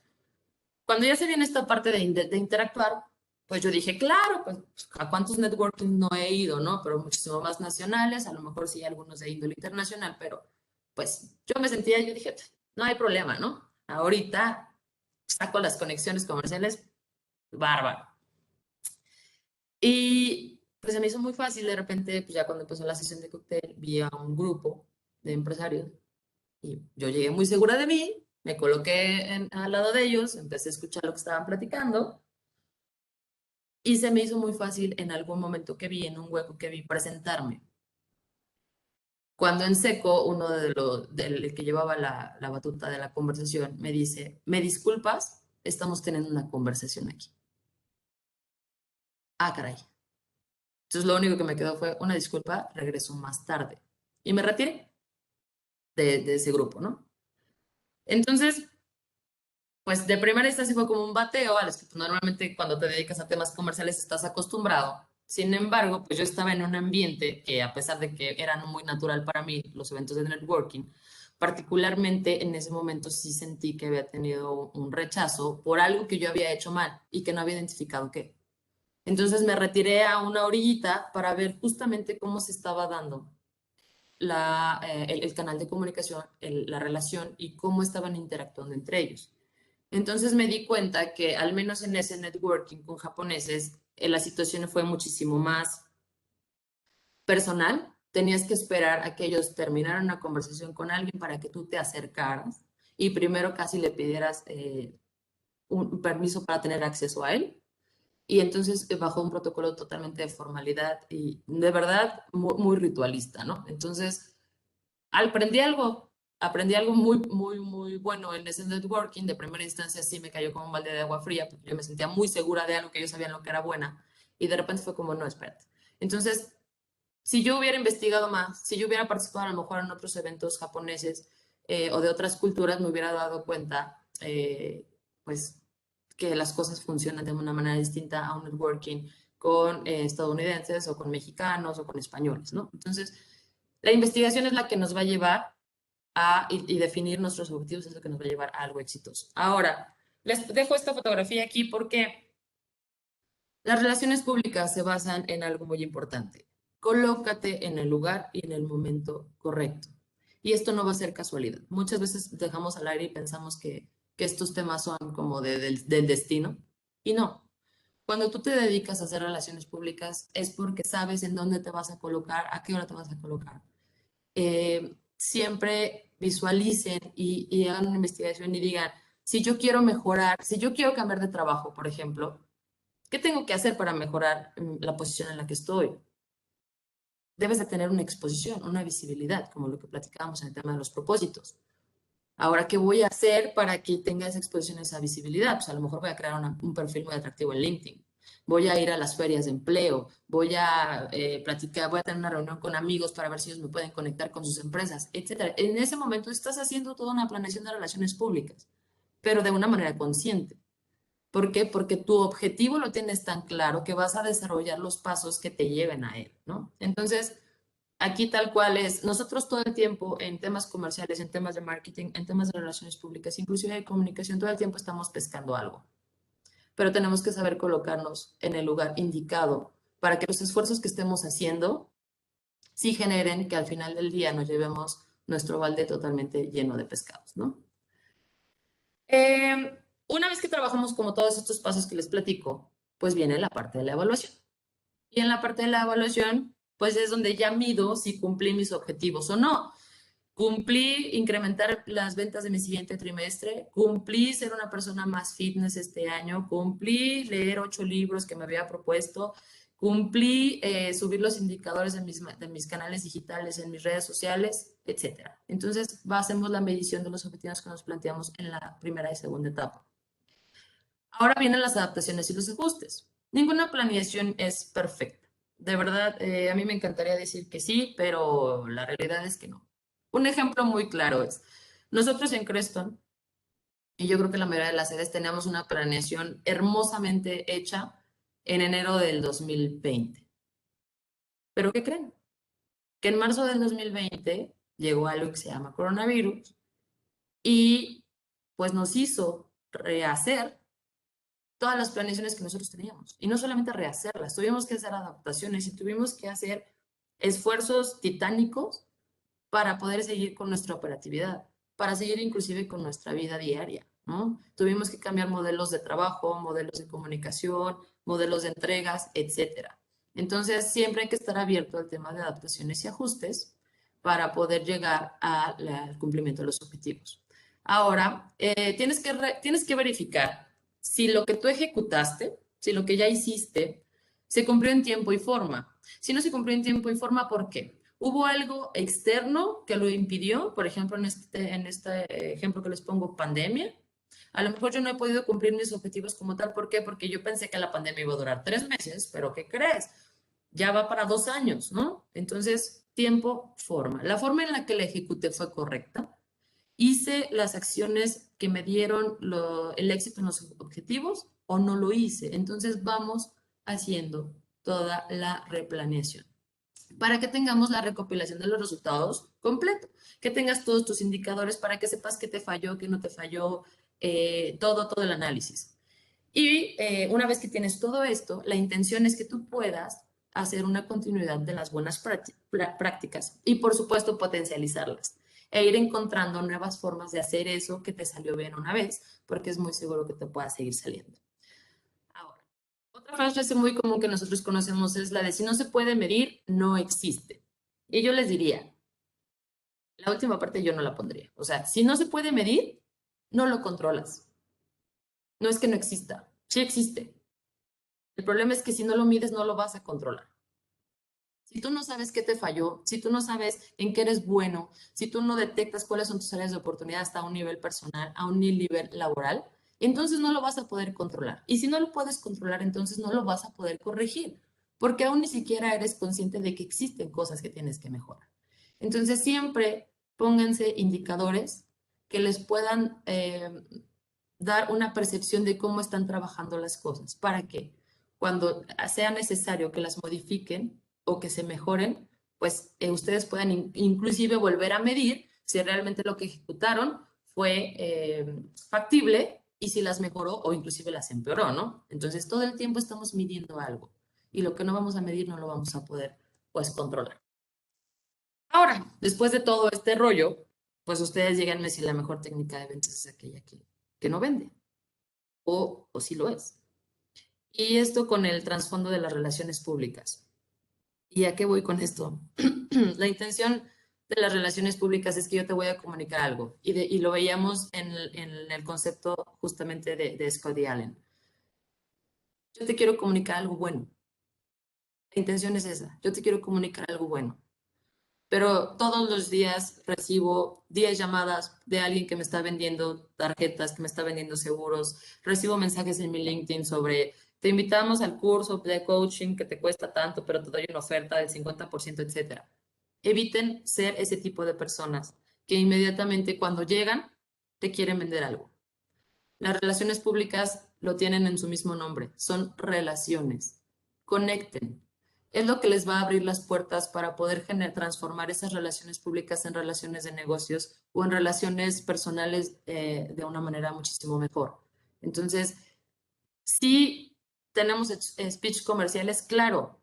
Cuando ya se viene esta parte de interactuar, pues yo dije, claro, pues a cuántos networking no he ido, ¿no? Pero muchísimo más nacionales, a lo mejor sí algunos de índole internacional, pero pues yo me sentía, yo dije, no hay problema, ¿no? Ahorita saco las conexiones comerciales, bárbaro. Y pues se me hizo muy fácil, de repente, pues ya cuando empezó la sesión de cóctel, vi a un grupo de empresarios y yo llegué muy segura de mí, me coloqué al lado de ellos, empecé a escuchar lo que estaban platicando y se me hizo muy fácil en algún momento que vi, en un hueco que vi, presentarme. Cuando en seco, uno del que llevaba la batuta de la conversación me dice, ¿me disculpas? Estamos teniendo una conversación aquí. Ah, caray. Entonces lo único que me quedó fue una disculpa, regreso más tarde. Y me retiré de ese grupo, ¿no? Entonces, pues de primera instancia fue como un bateo, a los que pues, normalmente cuando te dedicas a temas comerciales estás acostumbrado. Sin embargo, pues yo estaba en un ambiente que a pesar de que eran muy natural para mí los eventos de networking, particularmente en ese momento sí sentí que había tenido un rechazo por algo que yo había hecho mal y que no había identificado qué. Entonces me retiré a una orillita para ver justamente cómo se estaba dando el canal de comunicación, la relación y cómo estaban interactuando entre ellos. Entonces me di cuenta que al menos en ese networking con japoneses, la situación fue muchísimo más personal. Tenías que esperar a que ellos terminaran una conversación con alguien para que tú te acercaras y primero casi le pidieras un permiso para tener acceso a él. Y entonces bajo un protocolo totalmente de formalidad y de verdad muy, muy ritualista, ¿no? Entonces aprendí algo muy, muy, muy bueno en ese networking. De primera instancia sí me cayó como un balde de agua fría, porque yo me sentía muy segura de algo que ellos sabían lo que era buena, y de repente fue como, no, espérate. Entonces, si yo hubiera investigado más, si yo hubiera participado a lo mejor en otros eventos japoneses o de otras culturas, me hubiera dado cuenta, pues, que las cosas funcionan de una manera distinta a un networking con estadounidenses o con mexicanos o con españoles, ¿no? Entonces, la investigación es la que nos va a llevar y definir nuestros objetivos, es lo que nos va a llevar a algo exitoso. Ahora, les dejo esta fotografía aquí porque las relaciones públicas se basan en algo muy importante. Colócate en el lugar y en el momento correcto. Y esto no va a ser casualidad. Muchas veces dejamos al aire y pensamos que estos temas son como del destino. Y no. Cuando tú te dedicas a hacer relaciones públicas es porque sabes en dónde te vas a colocar, a qué hora te vas a colocar. Siempre visualicen y hagan una investigación y digan, si yo quiero mejorar, si yo quiero cambiar de trabajo, por ejemplo, ¿qué tengo que hacer para mejorar la posición en la que estoy? Debes de tener una exposición, una visibilidad, como lo que platicábamos en el tema de los propósitos. Ahora, ¿qué voy a hacer para que tenga esa exposición, esa visibilidad? Pues a lo mejor voy a crear un perfil muy atractivo en LinkedIn. Voy a ir a las ferias de empleo, voy a platicar, voy a tener una reunión con amigos para ver si ellos me pueden conectar con sus empresas, etcétera. En ese momento estás haciendo toda una planeación de relaciones públicas, pero de una manera consciente. ¿Por qué? Porque tu objetivo lo tienes tan claro que vas a desarrollar los pasos que te lleven a él, ¿no? Entonces, aquí tal cual es, nosotros todo el tiempo en temas comerciales, en temas de marketing, en temas de relaciones públicas, inclusive de comunicación, todo el tiempo estamos pescando algo. Pero tenemos que saber colocarnos en el lugar indicado para que los esfuerzos que estemos haciendo sí generen que al final del día nos llevemos nuestro balde totalmente lleno de pescados, ¿no? Una vez que trabajamos como todos estos pasos que les platico, pues viene la parte de la evaluación. Y en la parte de la evaluación, pues es donde ya mido si cumplí mis objetivos o no. Cumplí incrementar las ventas de mi siguiente trimestre, cumplí ser una persona más fitness este año, cumplí leer 8 libros que me había propuesto, cumplí subir los indicadores de mis canales digitales, en mis redes sociales, etc. Entonces, hacemos la medición de los objetivos que nos planteamos en la primera y segunda etapa. Ahora vienen las adaptaciones y los ajustes. Ninguna planeación es perfecta. De verdad, a mí me encantaría decir que sí, pero la realidad es que no. Un ejemplo muy claro es, nosotros en Creston, y yo creo que la mayoría de las sedes teníamos una planeación hermosamente hecha en enero del 2020. ¿Pero qué creen? Que en marzo del 2020 llegó algo que se llama coronavirus y pues nos hizo rehacer todas las planeaciones que nosotros teníamos. Y no solamente rehacerlas, tuvimos que hacer adaptaciones y tuvimos que hacer esfuerzos titánicos para poder seguir con nuestra operatividad, para seguir inclusive con nuestra vida diaria, ¿no? Tuvimos que cambiar modelos de trabajo, modelos de comunicación, modelos de entregas, etcétera. Entonces, siempre hay que estar abierto al tema de adaptaciones y ajustes para poder llegar al cumplimiento de los objetivos. Ahora, tienes que verificar si lo que tú ejecutaste, si lo que ya hiciste, se cumplió en tiempo y forma. Si no se cumplió en tiempo y forma, ¿por qué? ¿Hubo algo externo que lo impidió? Por ejemplo, en este ejemplo que les pongo, pandemia. A lo mejor yo no he podido cumplir mis objetivos como tal. ¿Por qué? Porque yo pensé que la pandemia iba a durar 3 meses, pero ¿qué crees? Ya va para 2 años, ¿no? Entonces, tiempo, forma. La forma en la que la ejecuté fue correcta. ¿Hice las acciones que me dieron el éxito en los objetivos o no lo hice? Entonces vamos haciendo toda la replaneación para que tengamos la recopilación de los resultados completo, que tengas todos tus indicadores para que sepas qué te falló, qué no te falló, todo el análisis. Y una vez que tienes todo esto, la intención es que tú puedas hacer una continuidad de las buenas prácticas y, por supuesto, potencializarlas e ir encontrando nuevas formas de hacer eso que te salió bien una vez, porque es muy seguro que te pueda seguir saliendo. Ahora, otra frase muy común que nosotros conocemos es la de si no se puede medir, no existe. Y yo les diría, la última parte yo no la pondría. O sea, si no se puede medir, no lo controlas. No es que no exista, sí existe. El problema es que si no lo mides, no lo vas a controlar. Si tú no sabes qué te falló, si tú no sabes en qué eres bueno, si tú no detectas cuáles son tus áreas de oportunidad hasta un nivel personal, a un nivel laboral, entonces no lo vas a poder controlar. Y si no lo puedes controlar, entonces no lo vas a poder corregir, porque aún ni siquiera eres consciente de que existen cosas que tienes que mejorar. Entonces siempre pónganse indicadores que les puedan dar una percepción de cómo están trabajando las cosas. ¿Para qué? Cuando sea necesario que las modifiquen o que se mejoren, pues ustedes puedan inclusive volver a medir si realmente lo que ejecutaron fue factible y si las mejoró o inclusive las empeoró, ¿no? Entonces todo el tiempo estamos midiendo algo y lo que no vamos a medir no lo vamos a poder pues controlar. Ahora, después de todo este rollo, pues ustedes llegan a si la mejor técnica de ventas es aquella que no vende, o sí lo es. Y esto con el trasfondo de las relaciones públicas. ¿Y a qué voy con esto? La intención de las relaciones públicas es que yo te voy a comunicar algo. Y lo veíamos en el concepto justamente de Scott y Allen. Yo te quiero comunicar algo bueno. La intención es esa. Yo te quiero comunicar algo bueno. Pero todos los días recibo 10 llamadas de alguien que me está vendiendo tarjetas, que me está vendiendo seguros. Recibo mensajes en mi LinkedIn sobre, te invitamos al curso de coaching que te cuesta tanto, pero te doy una oferta del 50%, etcétera. Eviten ser ese tipo de personas que inmediatamente cuando llegan te quieren vender algo. Las relaciones públicas lo tienen en su mismo nombre, son relaciones. Conecten. Es lo que les va a abrir las puertas para poder transformar esas relaciones públicas en relaciones de negocios o en relaciones personales de una manera muchísimo mejor. Entonces, sí tenemos speech comerciales, claro,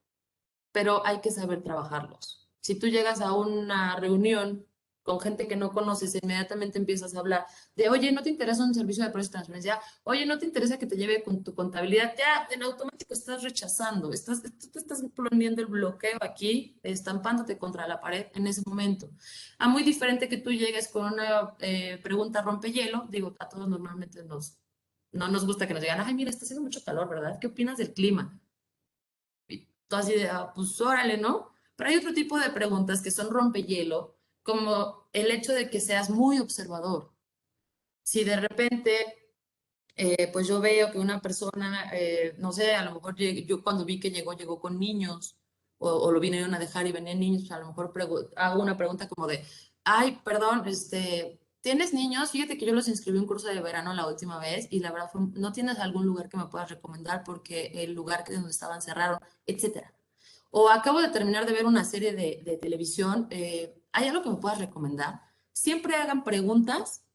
pero hay que saber trabajarlos. Si tú llegas a una reunión con gente que no conoces, inmediatamente empiezas a hablar de, oye, ¿no te interesa un servicio de precio de transferencia? Oye, ¿no te interesa que te lleve con tu contabilidad? Ya, en automático estás rechazando, tú te estás poniendo el bloqueo aquí, estampándote contra la pared en ese momento. A muy diferente que tú llegues con una pregunta rompehielo, digo, a todos normalmente no nos gusta que nos digan, ay, mira, está haciendo mucho calor, ¿verdad? ¿Qué opinas del clima? Y tú así de, pues órale, ¿no? Pero hay otro tipo de preguntas que son rompehielo, como el hecho de que seas muy observador. Si de repente, pues yo veo que una persona, no sé, a lo mejor yo cuando vi que llegó con niños, o lo vinieron a dejar y venían niños, pues a lo mejor hago una pregunta como de, ay, perdón, ¿tienes niños? Fíjate que yo los inscribí en un curso de verano la última vez y la verdad ¿no tienes algún lugar que me puedas recomendar porque el lugar donde estaban cerraron, etcétera? O acabo de terminar de ver una serie de televisión, ¿hay algo que me puedas recomendar? Siempre hagan preguntas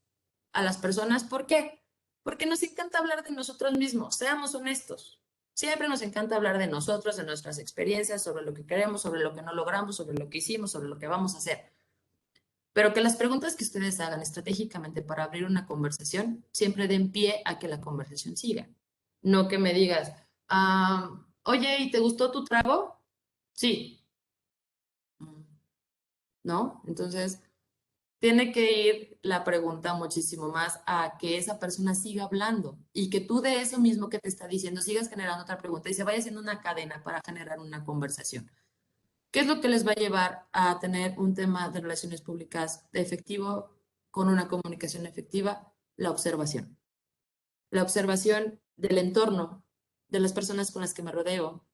a las personas. ¿Por qué? Porque nos encanta hablar de nosotros mismos, seamos honestos. Siempre nos encanta hablar de nosotros, de nuestras experiencias, sobre lo que queremos, sobre lo que no logramos, sobre lo que hicimos, sobre lo que vamos a hacer. Pero que las preguntas que ustedes hagan estratégicamente para abrir una conversación siempre den pie a que la conversación siga. No que me digas, oye, ¿y te gustó tu trago? Sí. ¿No? Entonces, tiene que ir la pregunta muchísimo más a que esa persona siga hablando y que tú de eso mismo que te está diciendo sigas generando otra pregunta y se vaya haciendo una cadena para generar una conversación. ¿Qué es lo que les va a llevar a tener un tema de relaciones públicas efectivo con una comunicación efectiva? La observación. La observación del entorno, de las personas con las que me rodeo,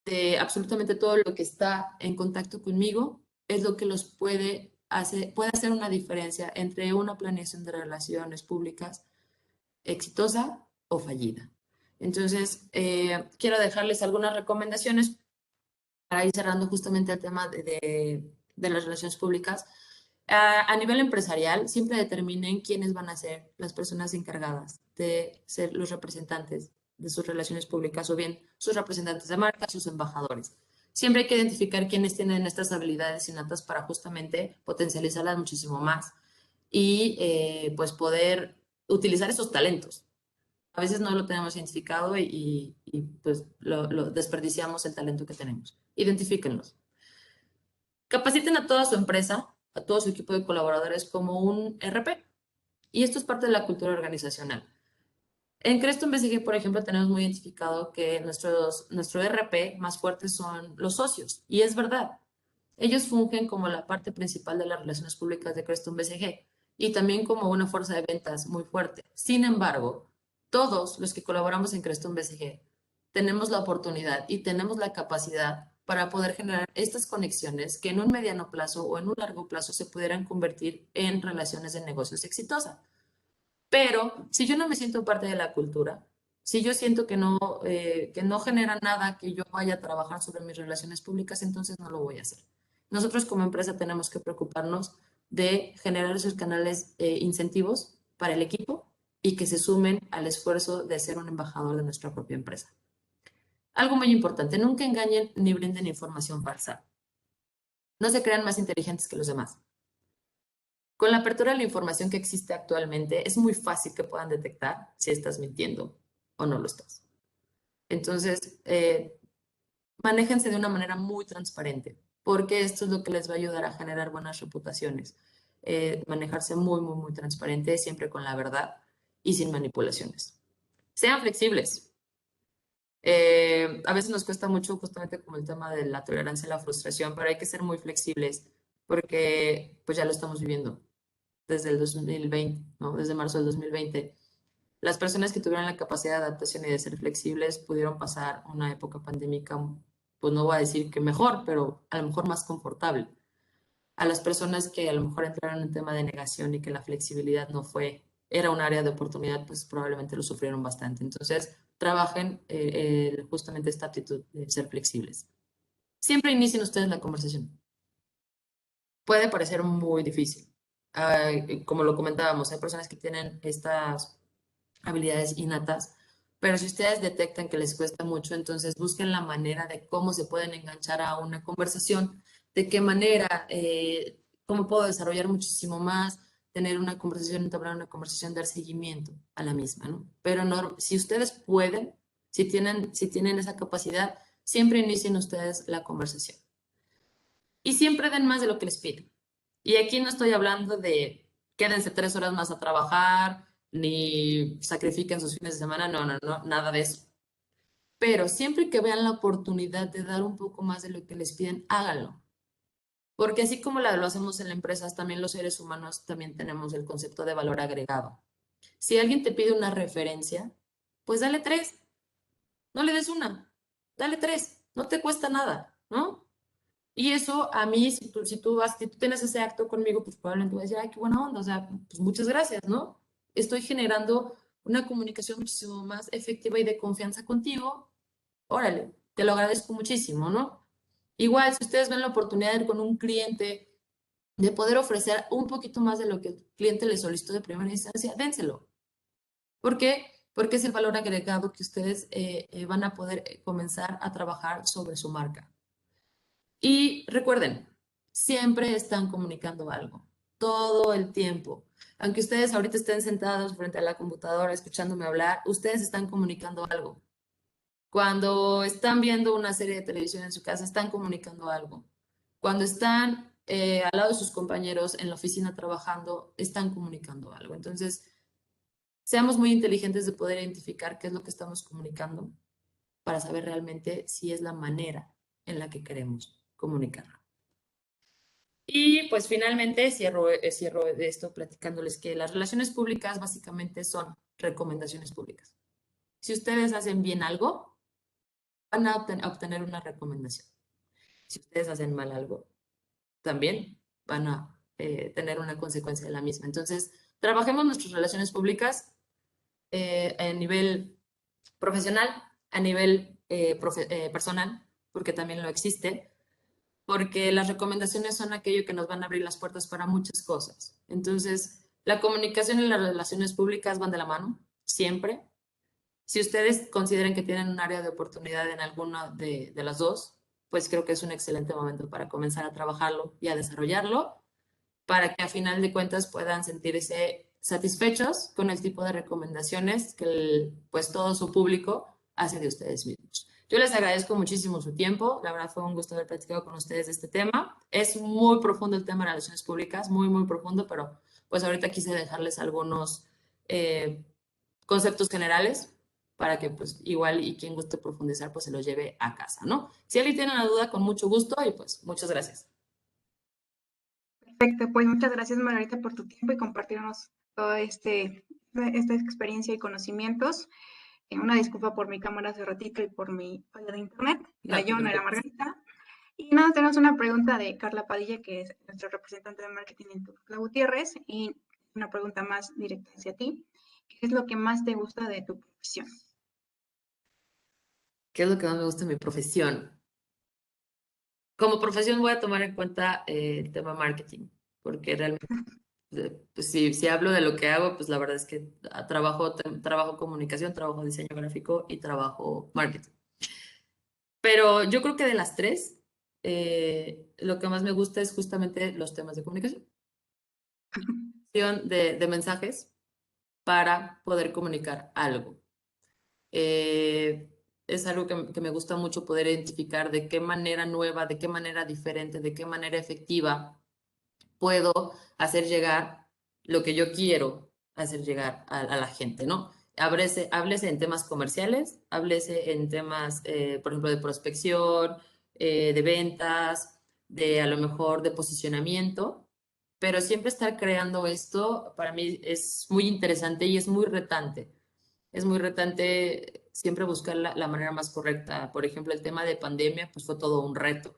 de absolutamente todo lo que está en contacto conmigo, es lo que los puede hacer una diferencia entre una planeación de relaciones públicas exitosa o fallida. Entonces, quiero dejarles algunas recomendaciones para ir cerrando justamente el tema de las relaciones públicas. A nivel empresarial, siempre determinen quiénes van a ser las personas encargadas de ser los representantes de sus relaciones públicas o bien sus representantes de marca, sus embajadores. Siempre hay que identificar quiénes tienen estas habilidades innatas para justamente potencializarlas muchísimo más y pues poder utilizar esos talentos. A veces no lo tenemos identificado y pues lo desperdiciamos el talento que tenemos. Identifíquenlos. Capaciten a toda su empresa, a todo su equipo de colaboradores como un RP. Y esto es parte de la cultura organizacional. En Creston BCG, por ejemplo, tenemos muy identificado que nuestro RP más fuerte son los socios. Y es verdad. Ellos fungen como la parte principal de las relaciones públicas de Creston BCG y también como una fuerza de ventas muy fuerte. Sin embargo, todos los que colaboramos en Creston BCG tenemos la oportunidad y tenemos la capacidad para poder generar estas conexiones que en un mediano plazo o en un largo plazo se pudieran convertir en relaciones de negocios exitosas. Pero si yo no me siento parte de la cultura, si yo siento que no genera nada que yo vaya a trabajar sobre mis relaciones públicas, entonces no lo voy a hacer. Nosotros como empresa tenemos que preocuparnos de generar esos canales incentivos para el equipo y que se sumen al esfuerzo de ser un embajador de nuestra propia empresa. Algo muy importante, nunca engañen ni brinden información falsa. No se crean más inteligentes que los demás. Con la apertura de la información que existe actualmente, es muy fácil que puedan detectar si estás mintiendo o no lo estás. Entonces, manéjense de una manera muy transparente, porque esto es lo que les va a ayudar a generar buenas reputaciones. Manejarse muy, muy, muy transparente, siempre con la verdad y sin manipulaciones. Sean flexibles. A veces nos cuesta mucho justamente como el tema de la tolerancia a la frustración, pero hay que ser muy flexibles porque pues ya lo estamos viviendo desde el 2020, ¿no? Desde marzo del 2020. Las personas que tuvieron la capacidad de adaptación y de ser flexibles pudieron pasar una época pandémica, pues no voy a decir que mejor, pero a lo mejor más confortable. A las personas que a lo mejor entraron en un tema de negación y que la flexibilidad no fue, era un área de oportunidad, pues probablemente lo sufrieron bastante. Entonces, trabajen justamente esta aptitud de ser flexibles. Siempre inicien ustedes la conversación. Puede parecer muy difícil. Como lo comentábamos, hay personas que tienen estas habilidades innatas, pero si ustedes detectan que les cuesta mucho, entonces busquen la manera de cómo se pueden enganchar a una conversación, de qué manera, cómo puedo desarrollar muchísimo más, tener una conversación, entablar una conversación, dar seguimiento a la misma, ¿no? Pero no, si ustedes pueden, si tienen esa capacidad, siempre inicien ustedes la conversación. Y siempre den más de lo que les piden. Y aquí no estoy hablando de quédense 3 horas más a trabajar, ni sacrifiquen sus fines de semana, no, no, no, nada de eso. Pero siempre que vean la oportunidad de dar un poco más de lo que les piden, háganlo. Porque así como lo hacemos en las empresas, también los seres humanos también tenemos el concepto de valor agregado. Si alguien te pide una referencia, pues dale 3, no le des una, dale 3, no te cuesta nada, ¿no? Y eso a mí, si tú tienes ese acto conmigo, pues probablemente voy a decir, ay, qué buena onda, o sea, pues muchas gracias, ¿no? Estoy generando una comunicación muchísimo más efectiva y de confianza contigo. Órale, te lo agradezco muchísimo, ¿no? Igual, si ustedes ven la oportunidad de ir con un cliente, de poder ofrecer un poquito más de lo que el cliente le solicitó de primera instancia, dénselo. ¿Por qué? Porque es el valor agregado que ustedes van a poder comenzar a trabajar sobre su marca. Y recuerden, siempre están comunicando algo, todo el tiempo. Aunque ustedes ahorita estén sentados frente a la computadora escuchándome hablar, ustedes están comunicando algo. Cuando están viendo una serie de televisión en su casa, están comunicando algo. Cuando están al lado de sus compañeros en la oficina trabajando, están comunicando algo. Entonces, seamos muy inteligentes de poder identificar qué es lo que estamos comunicando para saber realmente si es la manera en la que queremos comunicarlo. Y pues finalmente cierro de esto platicándoles que las relaciones públicas básicamente son recomendaciones públicas. Si ustedes hacen bien algo, van a obtener una recomendación. Si ustedes hacen mal algo, también van a tener una consecuencia de la misma. Entonces, trabajemos nuestras relaciones públicas a nivel profesional, a nivel personal, porque también lo existe, porque las recomendaciones son aquello que nos van a abrir las puertas para muchas cosas. Entonces, la comunicación y las relaciones públicas van de la mano, siempre. Si ustedes consideran que tienen un área de oportunidad en alguna de las dos, pues creo que es un excelente momento para comenzar a trabajarlo y a desarrollarlo, para que a final de cuentas puedan sentirse satisfechos con el tipo de recomendaciones que pues todo su público hace de ustedes mismos. Yo les agradezco muchísimo su tiempo. La verdad fue un gusto haber platicado con ustedes de este tema. Es muy profundo el tema de relaciones públicas, muy, muy profundo, pero pues ahorita quise dejarles algunos conceptos generales para que pues igual y quien guste profundizar pues se los lleve a casa, ¿no? Si alguien tiene una duda, con mucho gusto y pues muchas gracias. Perfecto, pues muchas gracias Margarita por tu tiempo y compartirnos toda esta experiencia y conocimientos. Una disculpa por mi cámara hace ratito y por mi falla de internet. Era yo, no era Margarita. Y nada, tenemos una pregunta de Carla Padilla, que es nuestra representante de marketing en Tuxtla Gutiérrez, y una pregunta más directa hacia ti. ¿Qué es lo que más te gusta de tu profesión? ¿Qué es lo que más me gusta de mi profesión? Como profesión voy a tomar en cuenta el tema marketing, porque realmente, pues, si hablo de lo que hago, pues la verdad es que trabajo comunicación, trabajo diseño gráfico y trabajo marketing. Pero yo creo que de las tres, lo que más me gusta es justamente los temas de comunicación, de mensajes para poder comunicar algo. Es algo que me gusta mucho poder identificar de qué manera nueva, de qué manera diferente, de qué manera efectiva puedo hacer llegar lo que yo quiero hacer llegar a la gente, ¿no? Háblese en temas comerciales, háblese en temas, por ejemplo, de prospección, de ventas, de a lo mejor de posicionamiento, pero siempre estar creando esto para mí es muy interesante y es muy retante. Es muy retante siempre buscar la manera más correcta. Por ejemplo, el tema de pandemia, pues fue todo un reto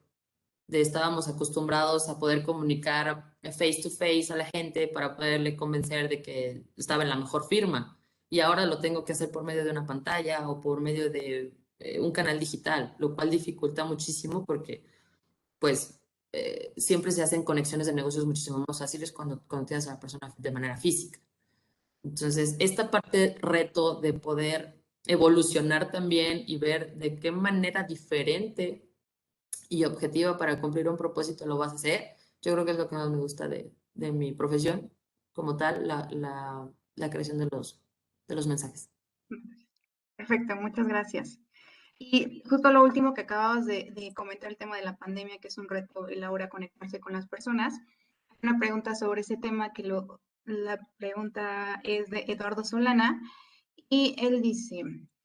estábamos acostumbrados a poder comunicar face to face a la gente para poderle convencer de que estaba en la mejor firma. Y ahora lo tengo que hacer por medio de una pantalla o por medio de un canal digital, lo cual dificulta muchísimo porque, pues, siempre se hacen conexiones de negocios muchísimo más fáciles cuando tienes a la persona de manera física. Entonces, esta parte reto de poder evolucionar también y ver de qué manera diferente y objetiva para cumplir un propósito lo vas a hacer. Yo creo que es lo que más me gusta de mi profesión como tal, la creación de los mensajes. Perfecto, muchas gracias. Y justo lo último que acababas de comentar, el tema de la pandemia, que es un reto el ahora conectarse con las personas. Hay una pregunta sobre ese tema la pregunta es de Eduardo Solana y él dice,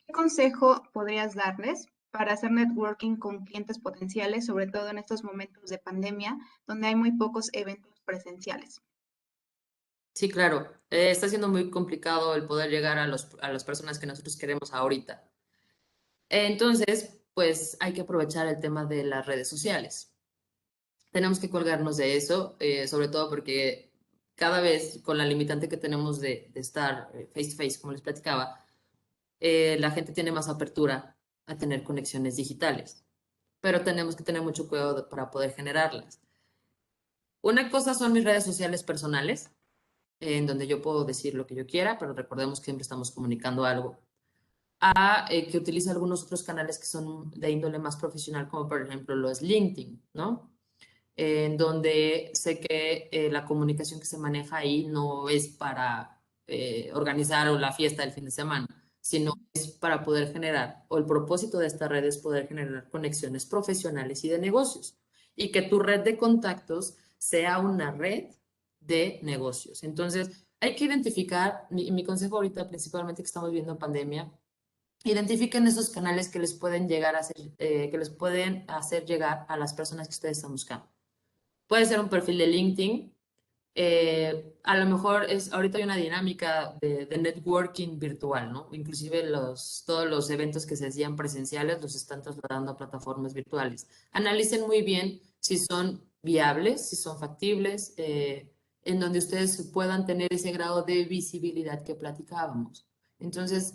¿qué consejo podrías darles para hacer networking con clientes potenciales, sobre todo en estos momentos de pandemia, donde hay muy pocos eventos presenciales? Sí, claro. Está siendo muy complicado el poder llegar a las personas que nosotros queremos ahorita. Entonces, pues hay que aprovechar el tema de las redes sociales. Tenemos que colgarnos de eso, sobre todo porque cada vez con la limitante que tenemos de estar face to face, como les platicaba, la gente tiene más apertura a tener conexiones digitales, pero tenemos que tener mucho cuidado para poder generarlas. Una cosa son mis redes sociales personales, en donde yo puedo decir lo que yo quiera, pero recordemos que siempre estamos comunicando algo, a que utilice algunos otros canales que son de índole más profesional, como por ejemplo lo es LinkedIn, ¿no? En donde sé que la comunicación que se maneja ahí no es para organizar la fiesta del fin de semana, sino es para poder generar, o el propósito de esta red es poder generar conexiones profesionales y de negocios, y que tu red de contactos sea una red de negocios. Entonces, hay que identificar, mi consejo ahorita principalmente que estamos viendo en pandemia, identifiquen esos canales que les pueden llegar a hacer, que les pueden hacer llegar a las personas que ustedes están buscando. Puede ser un perfil de LinkedIn. A lo mejor ahorita hay una dinámica de networking virtual, ¿no? Inclusive todos los eventos que se hacían presenciales los están trasladando a plataformas virtuales. Analicen muy bien si son viables, si son factibles, en donde ustedes puedan tener ese grado de visibilidad que platicábamos. Entonces,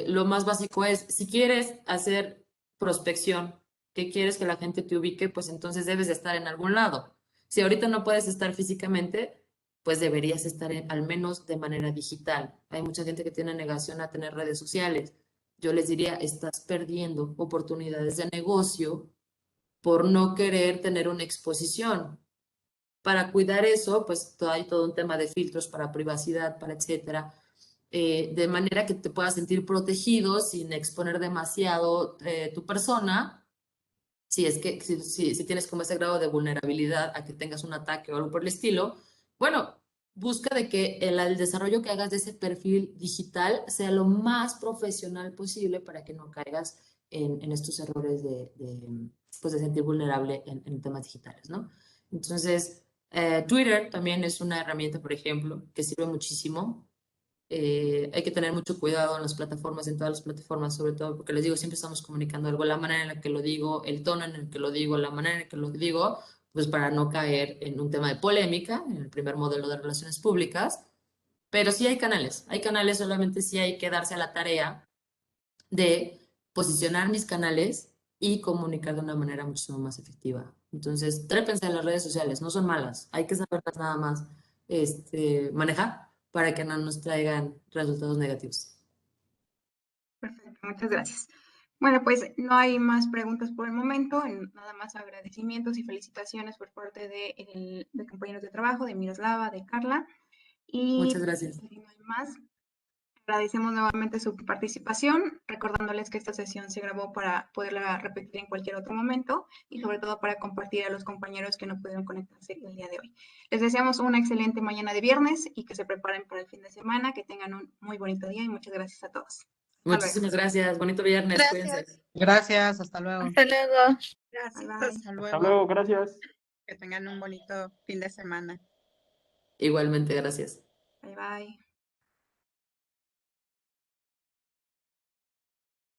lo más básico es, si quieres hacer prospección, que quieres que la gente te ubique, pues entonces debes de estar en algún lado. Si ahorita no puedes estar físicamente, pues deberías estar al menos de manera digital. Hay mucha gente que tiene negación a tener redes sociales. Yo les diría, estás perdiendo oportunidades de negocio por no querer tener una exposición. Para cuidar eso, pues hay todo un tema de filtros para privacidad, para etcétera, de manera que te puedas sentir protegido sin exponer demasiado tu persona, si es que si tienes como ese grado de vulnerabilidad a que tengas un ataque o algo por el estilo, bueno, busca de que el desarrollo que hagas de ese perfil digital sea lo más profesional posible para que no caigas en estos errores pues de sentir vulnerable en temas digitales, ¿no? Entonces, Twitter también es una herramienta, por ejemplo, que sirve muchísimo. Hay que tener mucho cuidado en las plataformas, en todas las plataformas, sobre todo porque les digo, siempre estamos comunicando algo, la manera en la que lo digo, el tono en el que lo digo, la manera en la que lo digo, pues para no caer en un tema de polémica, en el primer modelo de relaciones públicas. Pero sí hay canales, solamente sí hay que darse a la tarea de posicionar mis canales y comunicar de una manera muchísimo más efectiva. Entonces, trépense en las redes sociales, no son malas, hay que saberlas nada más manejar para que no nos traigan resultados negativos. Perfecto, muchas gracias. Bueno, pues no hay más preguntas por el momento, nada más agradecimientos y felicitaciones por parte de compañeros de trabajo, de Miroslava, de Carla. Muchas Y gracias. si no hay más, agradecemos nuevamente su participación, recordándoles que esta sesión se grabó para poderla repetir en cualquier otro momento y sobre todo para compartir a los compañeros que no pudieron conectarse el día de hoy. Les deseamos una excelente mañana de viernes y que se preparen para el fin de semana, que tengan un muy bonito día y muchas gracias a todos. Hasta luego. Muchísimas gracias. Bonito viernes. Cuídense. Gracias. Gracias, hasta luego. Hasta luego. Gracias, Bye, bye. hasta Hasta luego. luego, gracias. Que tengan un bonito fin de semana. Igualmente, gracias. Bye bye.